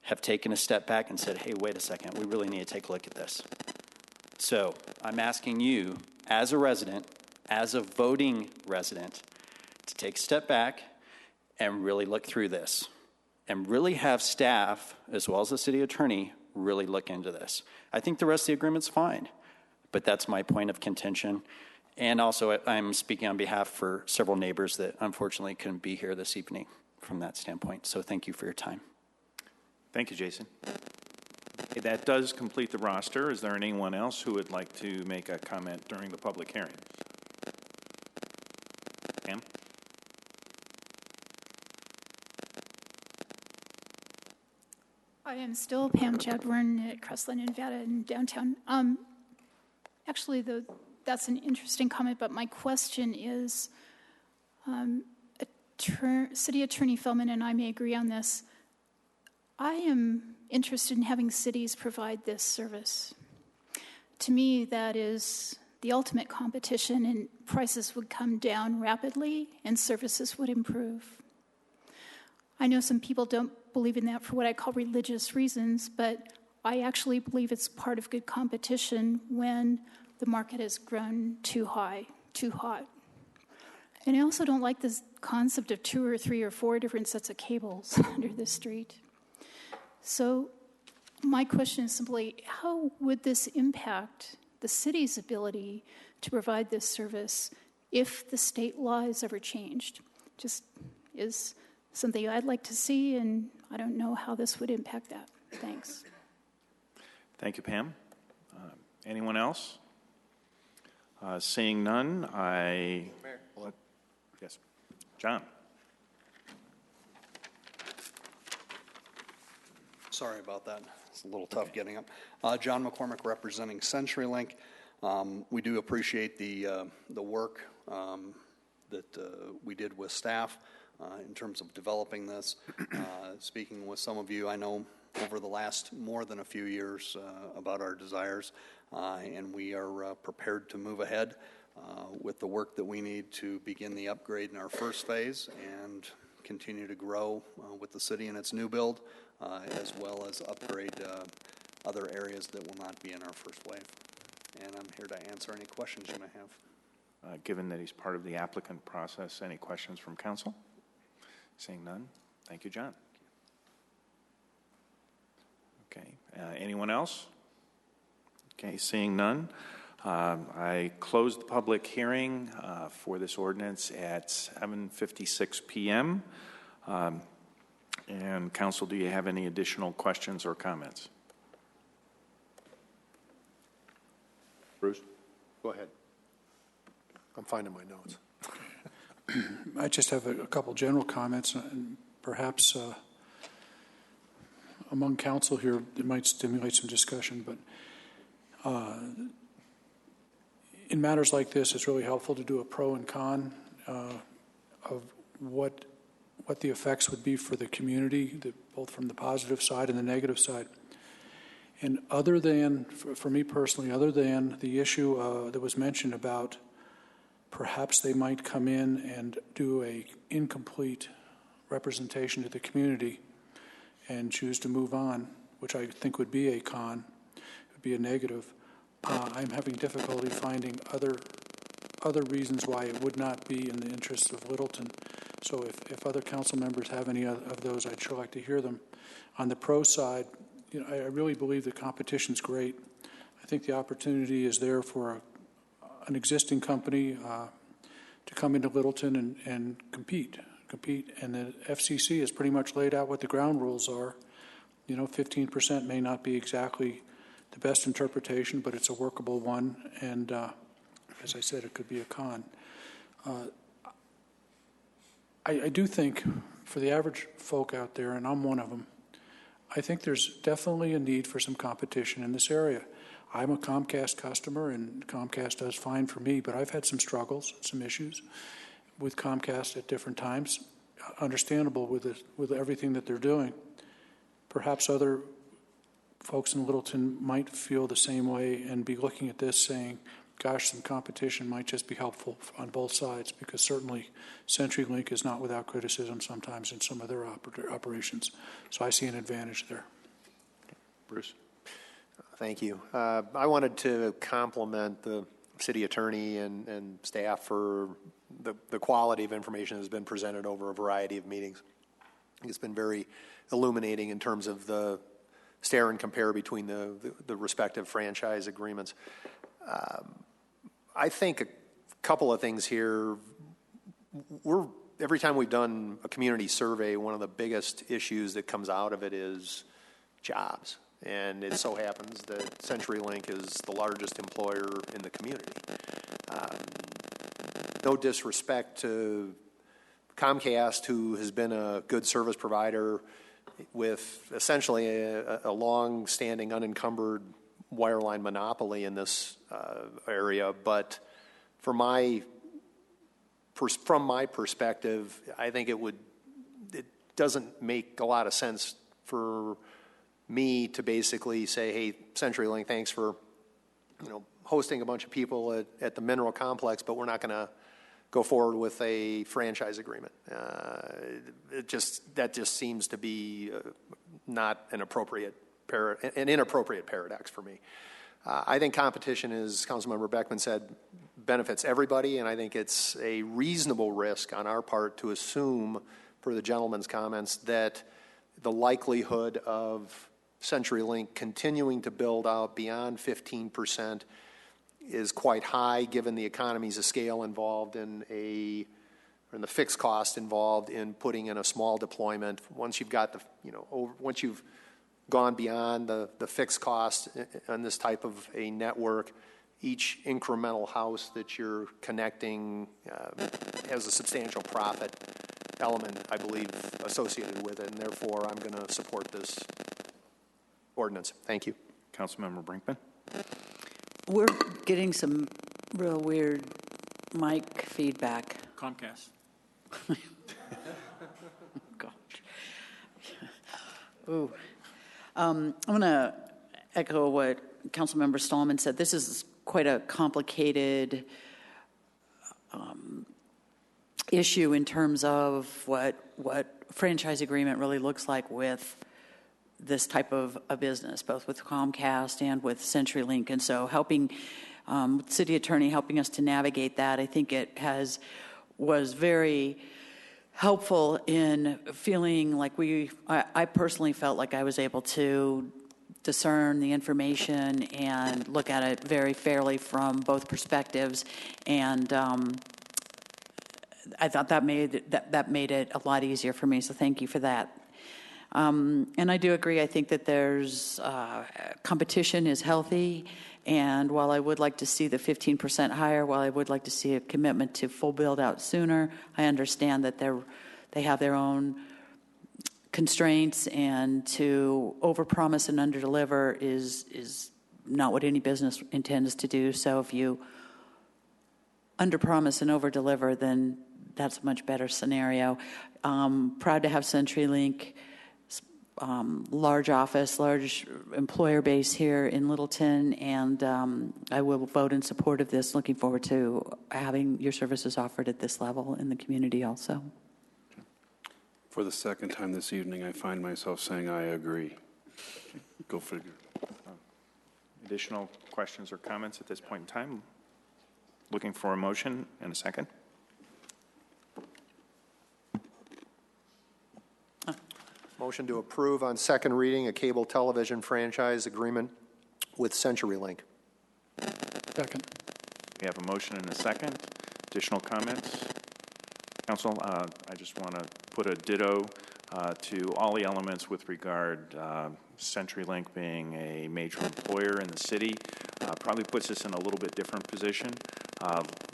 have taken a step back and said, hey, wait a second, we really need to take a look at this. So I'm asking you, as a resident, as a voting resident, to take a step back and really look through this and really have staff, as well as the city attorney, really look into this. I think the rest of the agreement's fine, but that's my point of contention. And also, I'm speaking on behalf for several neighbors that unfortunately couldn't be here this evening from that standpoint. So thank you for your time. Thank you, Jason. Okay, that does complete the roster. Is there anyone else who would like to make a comment during the public hearing? Pam? I am still Pam Chadbourne at Crestline, Nevada in downtown. Actually, that's an interesting comment, but my question is, City Attorney Feldman and I may agree on this. I am interested in having cities provide this service. To me, that is the ultimate competition, and prices would come down rapidly and services would improve. I know some people don't believe in that for what I call religious reasons, but I actually believe it's part of good competition when the market has grown too high, too hot. And I also don't like this concept of 2 or 3 or 4 different sets of cables under the street. So my question is simply, how would this impact the city's ability to provide this service if the state law is ever changed? Just is something I'd like to see, and I don't know how this would impact that. Thanks. Thank you, Pam. Anyone else? Seeing none, yes, John. Sorry about that. It's a little tough getting up. John McCormick representing CenturyLink. We do appreciate the work that we did with staff in terms of developing this. Speaking with some of you, I know over the last more than a few years about our desires, and we are prepared to move ahead with the work that we need to begin the upgrade in our first phase and continue to grow with the city in its new build, as well as upgrade other areas that will not be in our first wave. And I'm here to answer any questions you may have. Given that he's part of the applicant process, any questions from council? Seeing none, thank you, John. Okay, anyone else? Okay, seeing none, I closed the public hearing for this ordinance at 7:56 p.m. And council, do you have any additional questions or comments? Bruce? Go ahead. I'm finding my notes. I just have a couple general comments, and perhaps among council here, it might stimulate some discussion, but in matters like this, it's really helpful to do a pro and con of what the effects would be for the community, both from the positive side and the negative side. And other than, for me personally, other than the issue that was mentioned about perhaps they might come in and do a incomplete representation to the community and choose to move on, which I think would be a con, would be a negative. I'm having difficulty finding other reasons why it would not be in the interests of Littleton. So if other council members have any of those, I'd sure like to hear them. On the pro side, I really believe the competition's great. I think the opportunity is there for an existing company to come into Littleton and compete. And the FCC has pretty much laid out what the ground rules are. 15% may not be exactly the best interpretation, but it's a workable one. And as I said, it could be a con. I do think for the average folk out there, and I'm one of them, I think there's definitely a need for some competition in this area. I'm a Comcast customer, and Comcast does fine for me, but I've had some struggles, some issues with Comcast at different times. Understandable with everything that they're doing. Perhaps other folks in Littleton might feel the same way and be looking at this saying, gosh, some competition might just be helpful on both sides, because certainly CenturyLink is not without criticism sometimes in some of their operations. So I see an advantage there. Bruce? Thank you. I wanted to compliment the city attorney and staff for the quality of information that has been presented over a variety of meetings. I think it's been very illuminating in terms of the stare and compare between the respective franchise agreements. I think a couple of things here. Every time we've done a community survey, one of the biggest issues that comes out of it is jobs. And it so happens that CenturyLink is the largest employer in the community. No disrespect to Comcast, who has been a good service provider with essentially a long-standing, unencumbered wireline monopoly in this area. But from my perspective, I think it doesn't make a lot of sense for me to basically say, hey, CenturyLink, thanks for hosting a bunch of people at the mineral complex, but we're not going to go forward with a franchise agreement. That just seems to be not an inappropriate paradox for me. I think competition, as Councilmember Beckman said, benefits everybody, and I think it's a reasonable risk on our part to assume, per the gentleman's comments, that the likelihood of CenturyLink continuing to build out beyond 15% is quite high, given the economies of scale involved and the fixed cost involved in putting in a small deployment. Once you've got once you've gone beyond the fixed cost on this type of a network, each incremental house that you're connecting has a substantial profit element, I believe, associated with it, and therefore I'm going to support this ordinance. Thank you. Councilmember Brinkman. We're getting some real weird mic feedback. Comcast. Gosh. Ooh. I'm going to echo what Councilmember Stallman said. This is quite a complicated issue in terms of what franchise agreement really looks like with this type of a business, both with Comcast and with CenturyLink. And so helping city attorney helping us to navigate that, I think it was very helpful in feeling like I personally felt like I was able to discern the information and look at it very fairly from both perspectives. And I thought that made it a lot easier for me. So thank you for that. And I do agree. I think that there's competition is healthy. And while I would like to see the 15% higher, while I would like to see a commitment to full build out sooner, I understand that they have their own constraints, and to overpromise and underdeliver is not what any business intends to do. So if you underpromise and overdeliver, then that's a much better scenario. Proud to have CenturyLink. Large office, large employer base here in Littleton, and I will vote in support of this. Looking forward to having your services offered at this level in the community also. For the second time this evening, I find myself saying I agree. Go figure. Additional questions or comments at this point in time? Looking for a motion and a second. Motion to approve on second reading a cable television franchise agreement with CenturyLink. Second. We have a motion and a second. Additional comments? Council, I just want to put a ditto to all the elements with regard CenturyLink being a major employer in the city. Probably puts us in a little bit different position.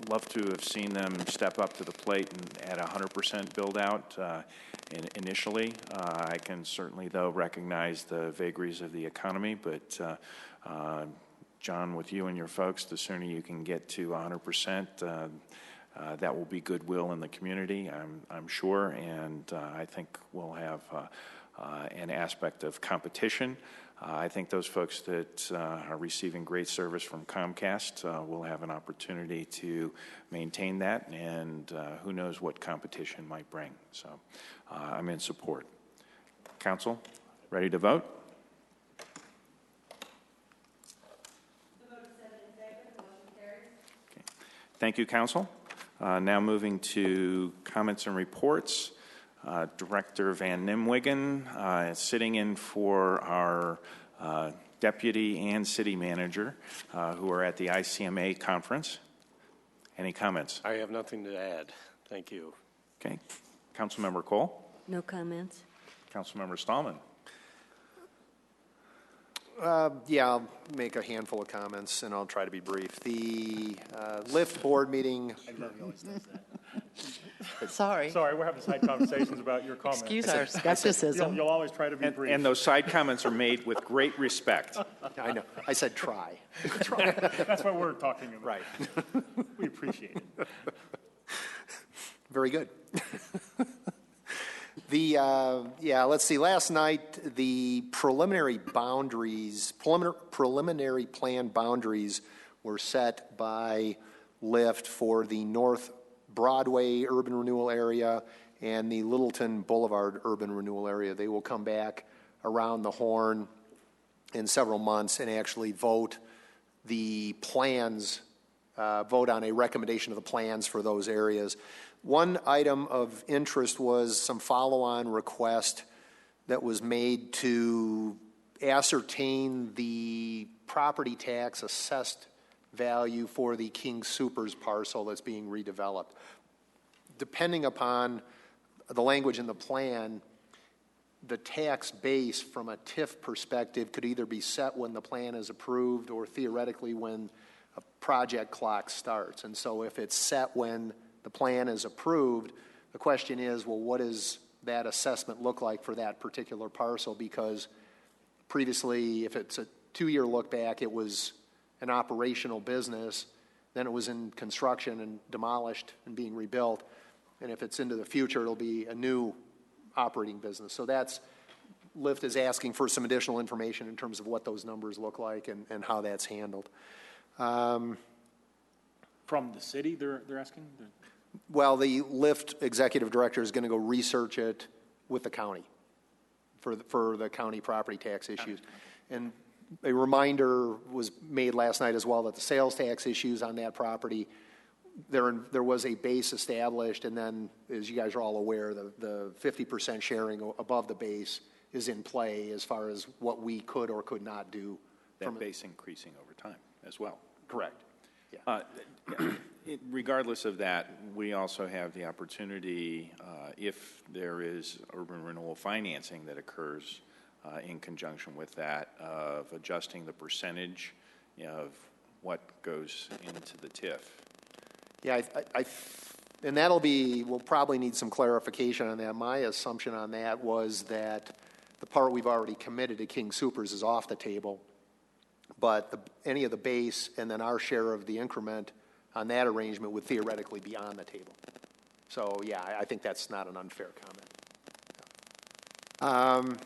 Love to have seen them step up to the plate and at 100% build out initially. I can certainly, though, recognize the vagaries of the economy, but John, with you and your folks, the sooner you can get to 100%, that will be goodwill in the community, I'm sure, and I think we'll have an aspect of competition. I think those folks that are receiving great service from Comcast will have an opportunity to maintain that, and who knows what competition might bring. So I'm in support. Council, ready to vote? Okay. Thank you, Council. Now moving to comments and reports. Director Van Nimwegen sitting in for our deputy and city manager who are at the ICMA conference. Any comments? I have nothing to add. Thank you. Okay. Councilmember Cole? No comments. Councilmember Stallman? Yeah, I'll make a handful of comments, and I'll try to be brief. The LIFT board meeting... I love he always does that. Sorry, we're having side conversations about your comments. Excuse our skepticism. You'll always try to be brief. And those side comments are made with great respect. I know. I said try. That's what we're talking about. Right. We appreciate it. Very good. Let's see. Last night, the preliminary plan boundaries were set by LIFT for the north Broadway urban renewal area and the Littleton Boulevard urban renewal area. They will come back around the horn in several months and actually vote the plans, vote on a recommendation of the plans for those areas. One item of interest was some follow-on request that was made to ascertain the property tax assessed value for the King Soopers parcel that's being redeveloped. Depending upon the language in the plan, the tax base from a TIF perspective could either be set when the plan is approved or theoretically when a project clock starts. And so if it's set when the plan is approved, the question is, well, what does that assessment look like for that particular parcel? Because previously, if it's a 2-year look back, it was an operational business, then it was in construction and demolished and being rebuilt. And if it's into the future, it'll be a new operating business. So that's, LIFT is asking for some additional information in terms of what those numbers look like and how that's handled. From the city, they're asking? Well, the LIFT executive director is going to go research it with the county for the county property tax issues. And a reminder was made last night as well that the sales tax issues on that property, there was a base established, and then, as you guys are all aware, the 50% sharing above the base is in play as far as what we could or could not do. That base increasing over time as well. Correct. Yeah. Regardless of that, we also have the opportunity, if there is urban renewal financing that occurs in conjunction with that, of adjusting the percentage of what goes into the TIF. Yeah, and that'll be, we'll probably need some clarification on that. My assumption on that was that the part we've already committed to King Soopers is off the table, but any of the base and then our share of the increment on that arrangement would theoretically be on the table. So, yeah, I think that's not an unfair comment.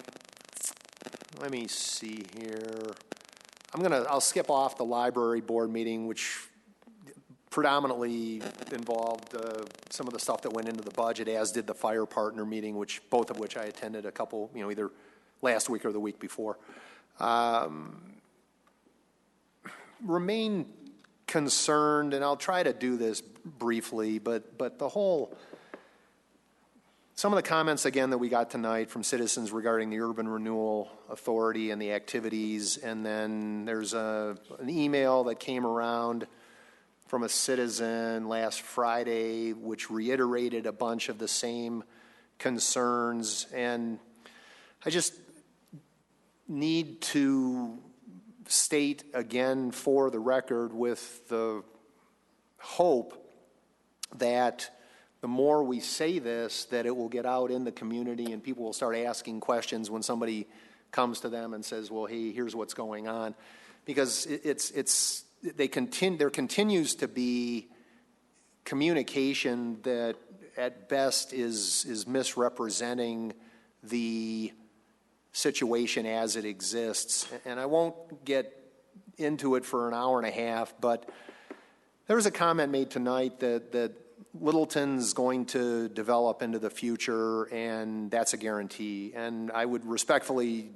Let me see here. I'll skip off the library board meeting, which predominantly involved some of the stuff that went into the budget, as did the fire partner meeting, both of which I attended a couple, either last week or the week before. Remain concerned, and I'll try to do this briefly, but some of the comments, again, that we got tonight from citizens regarding the Urban Renewal Authority and the activities, and then there's an email that came around from a citizen last Friday which reiterated a bunch of the same concerns, and I just need to state again for the record, with the hope that the more we say this, that it will get out in the community and people will start asking questions when somebody comes to them and says, well, hey, here's what's going on. Because there continues to be communication that at best is misrepresenting the situation as it exists. And I won't get into it for an hour and a half, but there was a comment made tonight that Littleton's going to develop into the future, and that's a guarantee. And I would respectfully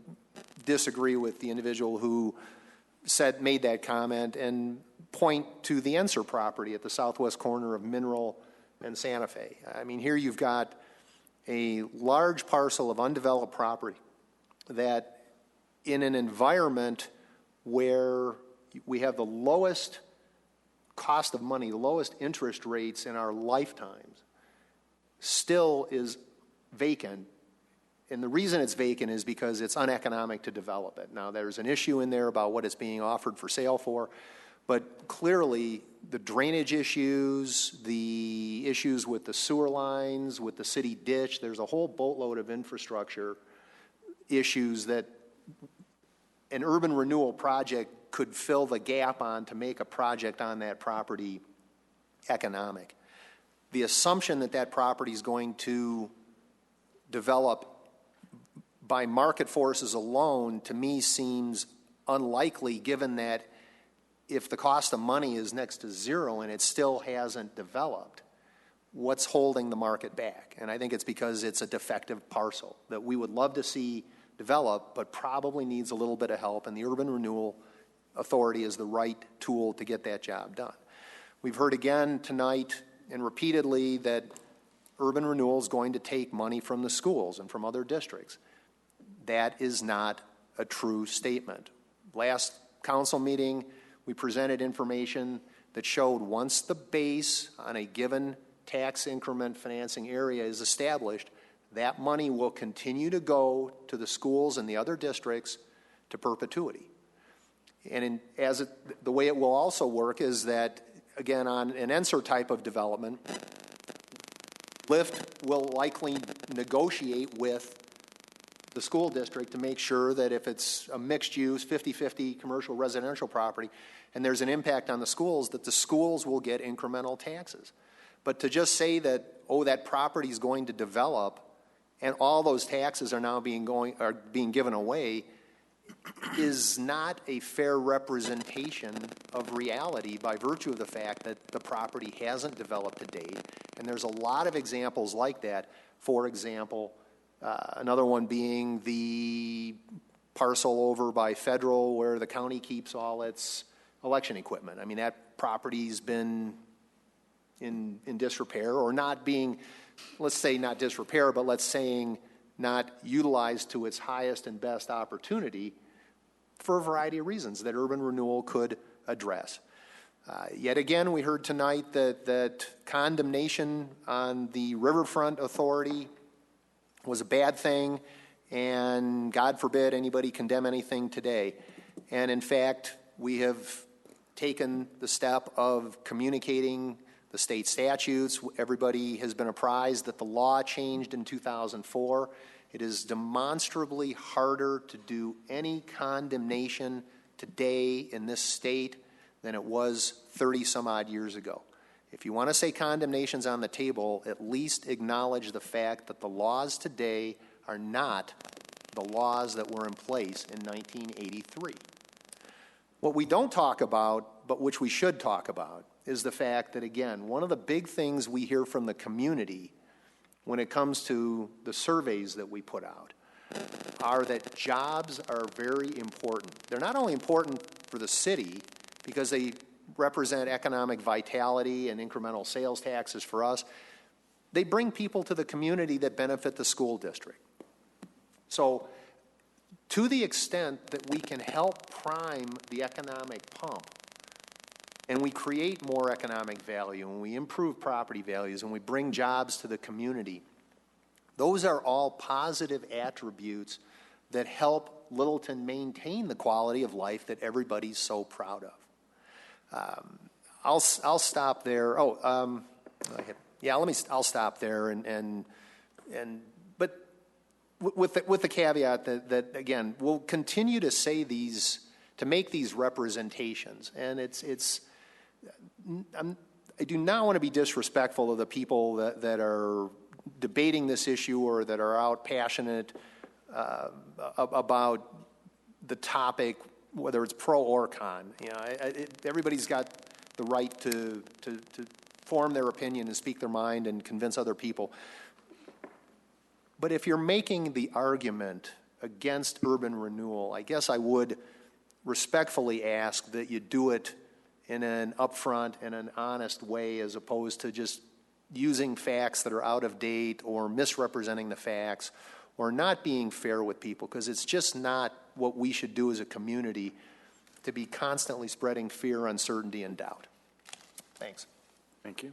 disagree with the individual who made that comment and point to the Enser property at the southwest corner of Mineral and Santa Fe. I mean, here you've got a large parcel of undeveloped property that, in an environment where we have the lowest cost of money, the lowest interest rates in our lifetimes, still is vacant. And the reason it's vacant is because it's uneconomic to develop it. Now, there's an issue in there about what it's being offered for sale for, but clearly the drainage issues, the issues with the sewer lines, with the city ditch, there's a whole boatload of infrastructure issues that an urban renewal project could fill the gap on to make a project on that property economic. The assumption that that property is going to develop by market forces alone, to me, seems unlikely, given that if the cost of money is next to zero and it still hasn't developed, what's holding the market back. And I think it's because it's a defective parcel that we would love to see develop, but probably needs a little bit of help, and the Urban Renewal Authority is the right tool to get that job done. We've heard again tonight and repeatedly that urban renewal is going to take money from the schools and from other districts. That is not a true statement. Last council meeting, we presented information that showed once the base on a given tax increment financing area is established, that money will continue to go to the schools and the other districts to perpetuity. And the way it will also work is that, again, on an ENSER type of development, LIFT will likely negotiate with the school district to make sure that if it's a mixed use, 50-50 commercial residential property, and there's an impact on the schools, that the schools will get incremental taxes. But to just say that, oh, that property is going to develop and all those taxes are now being given away is not a fair representation of reality by virtue of the fact that the property hasn't developed to date. And there's a lot of examples like that. For example, another one being the parcel over by Federal where the county keeps all its election equipment. I mean, that property's been in disrepair, or not being, let's say not disrepair, but let's say not utilized to its highest and best opportunity for a variety of reasons that urban renewal could address. Yet again, we heard tonight that condemnation on the Riverfront Authority was a bad thing, and God forbid anybody condemn anything today. And in fact, we have taken the step of communicating the state statutes. Everybody has been apprised that the law changed in 2004. It is demonstrably harder to do any condemnation today in this state than it was 30 some odd years ago. If you want to say condemnation's on the table, at least acknowledge the fact that the laws today are not the laws that were in place in 1983. What we don't talk about, but which we should talk about, is the fact that, again, one of the big things we hear from the community when it comes to the surveys that we put out are that jobs are very important. They're not only important for the city because they represent economic vitality and incremental sales taxes for us, they bring people to the community that benefit the school district. So to the extent that we can help prime the economic pump, and we create more economic value, and we improve property values, and we bring jobs to the community, those are all positive attributes that help Littleton maintain the quality of life that everybody's so proud of. I'll stop there. I'll stop there, but with the caveat that again, we'll continue to say to make these representations, and I do not want to be disrespectful of the people that are debating this issue or that are out passionate about the topic, whether it's pro or con. You know, everybody's got the right to form their opinion and speak their mind and convince other people. But if you're making the argument against urban renewal, I guess I would respectfully ask that you do it in an upfront and an honest way, as opposed to just using facts that are out of date or misrepresenting the facts or not being fair with people, because it's just not what we should do as a community to be constantly spreading fear, uncertainty, and doubt. Thanks. Thank you.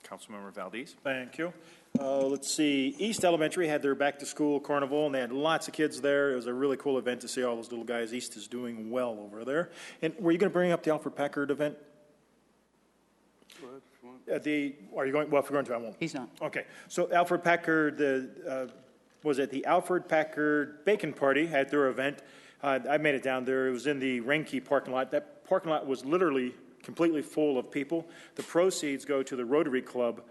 Councilmember Valdez. Thank you. Let's see, East Elementary had their back-to-school carnival, and they had lots of kids there. It was a really cool event to see all those little guys. East is doing well over there. And were you going to bring up the Alfred Packard event? Are you going? Well, if you're going to, I won't. He's not. Okay. So Alfred Packard, was it the Alfred Packard Bacon Party had their event? I made it down there. It was in the Renke parking lot. That parking lot was literally completely full of people. The proceeds go to the Rotary Club.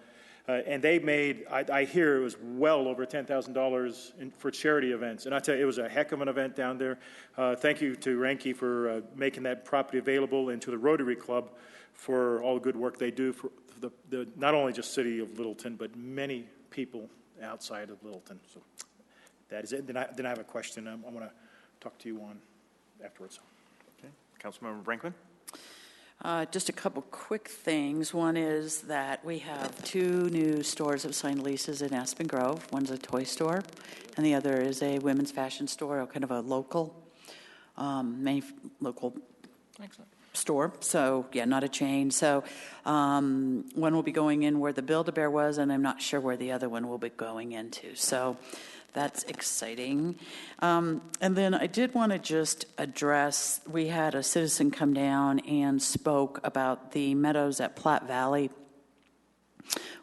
And they made, I hear it was well over $10,000 for charity events. And I tell you, it was a heck of an event down there. Thank you to Renke for making that property available, and to the Rotary Club for all the good work they do for the not only just city of Littleton, but many people outside of Littleton. So that is it. Then I have a question I want to talk to you on afterwards. Okay. Councilmember Brinkman? Just a couple quick things. One is that we have 2 new stores have signed leases in Aspen Grove. One's a toy store, and the other is a women's fashion store, kind of a local, local store. So, yeah, not a chain. So one will be going in where the Build-A-Bear was, and I'm not sure where the other one will be going into. So that's exciting. And then I did want to just address, we had a citizen come down and spoke about the Meadows at Platte Valley,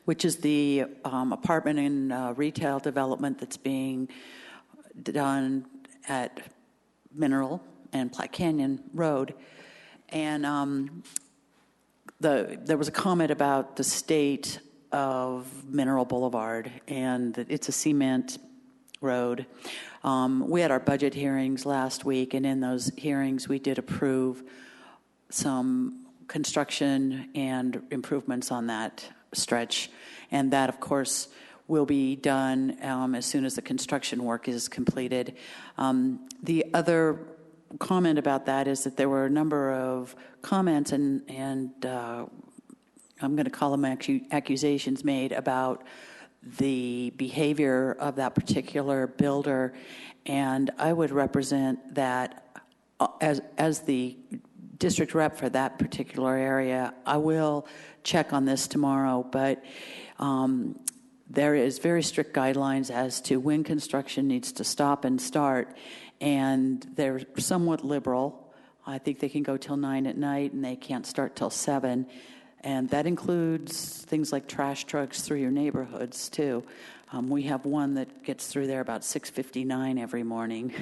which is the apartment and retail development that's being done at Mineral and Platte Canyon Road. And there was a comment about the state of Mineral Boulevard and that it's a cement road. We had our budget hearings last week, and in those hearings we did approve some construction and improvements on that stretch. And that, of course, will be done as soon as the construction work is completed. The other comment about that is that there were a number of comments and I'm going to call them accusations made about the behavior of that particular builder, and I would represent that as the district rep for that particular area. I will check on this tomorrow, but there is very strict guidelines as to when construction needs to stop and start, and they're somewhat liberal. I think they can go till 9 at night, and they can't start till 7. And that includes things like trash trucks through your neighborhoods, too. We have one that gets through there about 6:59 every morning.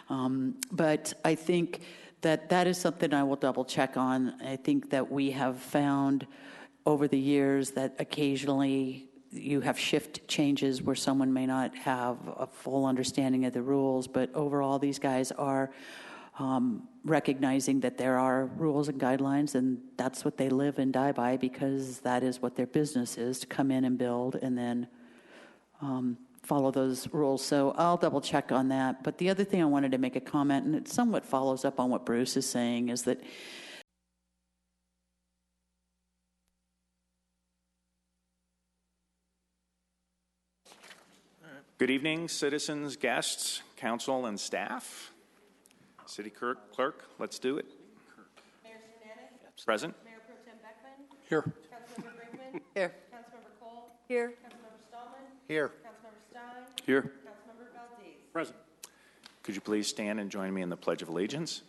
But I think that is something I will double check on. I think that we have found over the years that occasionally you have shift changes where someone may not have a full understanding of the rules, but overall these guys are recognizing that there are rules and guidelines, and that's what they live and die by, because that is what their business is, to come in and build and then follow those rules. So I'll double check on that. But the other thing I wanted to make a comment, and it somewhat follows up on what Bruce is saying, is that Good evening, citizens, guests, council, and staff. City Clerk, let's do it. Mayor Sinanek? Present. Mayor Pro Tem Beckman? Here. Councilmember Brinkman? Here. Councilmember Cole? Here. Councilmember Stallman? Here. Councilmember Stein? Here. Councilmember Valdez? Present. Could you please stand and join me in the Pledge of Allegiance?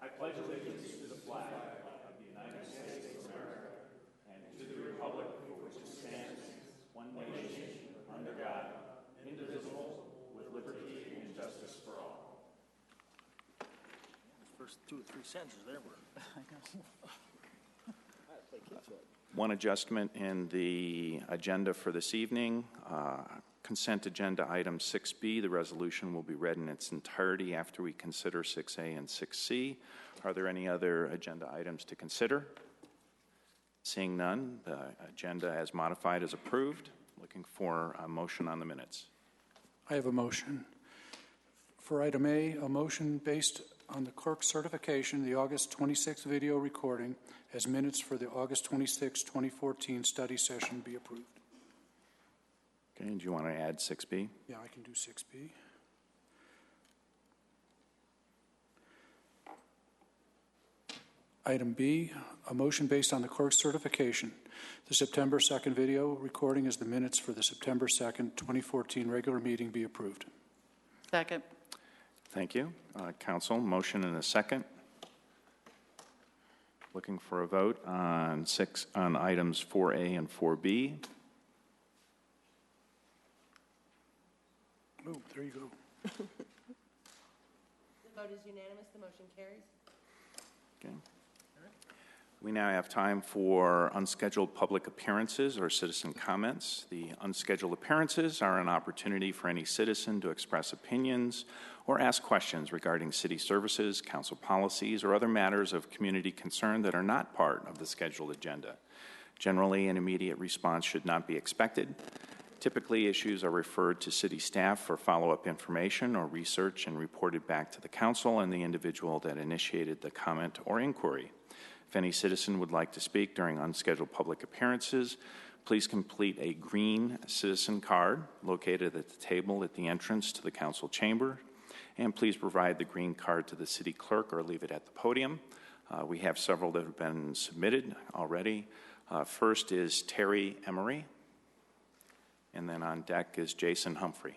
I pledge allegiance to the flag of the United States of America and to the republic for which it stands, one nation, under God, indivisible, with liberty and justice for all. First 2 or 3 sentences there were. One adjustment in the agenda for this evening. Consent agenda item 6B, the resolution will be read in its entirety after we consider 6A and 6C. Are there any other agenda items to consider? Seeing none, the agenda as modified is approved. Looking for a motion on the minutes. I have a motion. For item A, a motion based on the clerk's certification, the August 26th video recording as minutes for the August 26, 2014 study session be approved. Okay, do you want to add 6B? Yeah, I can do 6B. Item B, a motion based on the clerk's certification. The September 2nd video recording as the minutes for the September 2nd, 2014 regular meeting be approved. Second. Thank you. Council, motion and a second. Looking for a vote on items 4A and 4B. Oh, there you go. The vote is unanimous. The motion carries. Okay. We now have time for unscheduled public appearances or citizen comments. The unscheduled appearances are an opportunity for any citizen to express opinions or ask questions regarding city services, council policies, or other matters of community concern that are not part of the scheduled agenda. Generally, an immediate response should not be expected. Typically, issues are referred to city staff for follow-up information or research and reported back to the council and the individual that initiated the comment or inquiry. If any citizen would like to speak during unscheduled public appearances, please complete a green citizen card located at the table at the entrance to the council chamber, and please provide the green card to the city clerk or leave it at the podium. We have several that have been submitted already. First is Terry Emery, and then on deck is Jason Humphrey.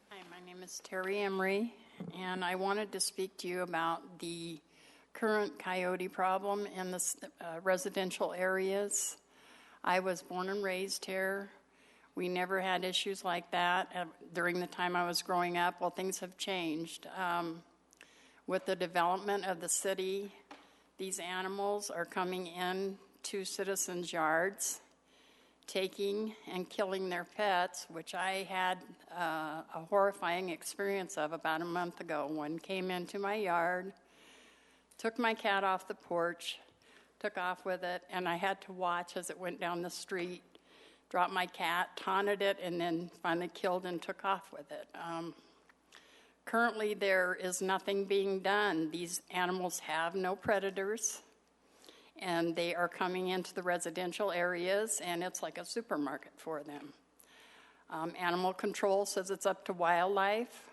Hi, my name is Terry Emery, and I wanted to speak to you about the current coyote problem in the residential areas. I was born and raised here. We never had issues like that during the time I was growing up. Well, things have changed. With the development of the city, these animals are coming in to citizens' yards, taking and killing their pets, which I had a horrifying experience of about a month ago. One came into my yard, took my cat off the porch, took off with it, and I had to watch as it went down the street, dropped my cat, taunted it, and then finally killed and took off with it. Currently, there is nothing being done. These animals have no predators, and they are coming into the residential areas, and it's like a supermarket for them. Animal control says it's up to wildlife.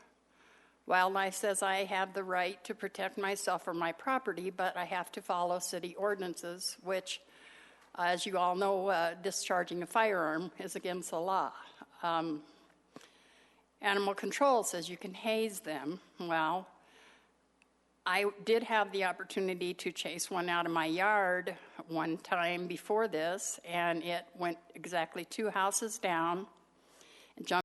Wildlife says I have the right to protect myself or my property, but I have to follow city ordinances, which, as you all know, discharging a firearm is against the law. Animal control says you can haze them. Well, I did have the opportunity to chase one out of my yard one time before this, and it went exactly 2 houses down and jumped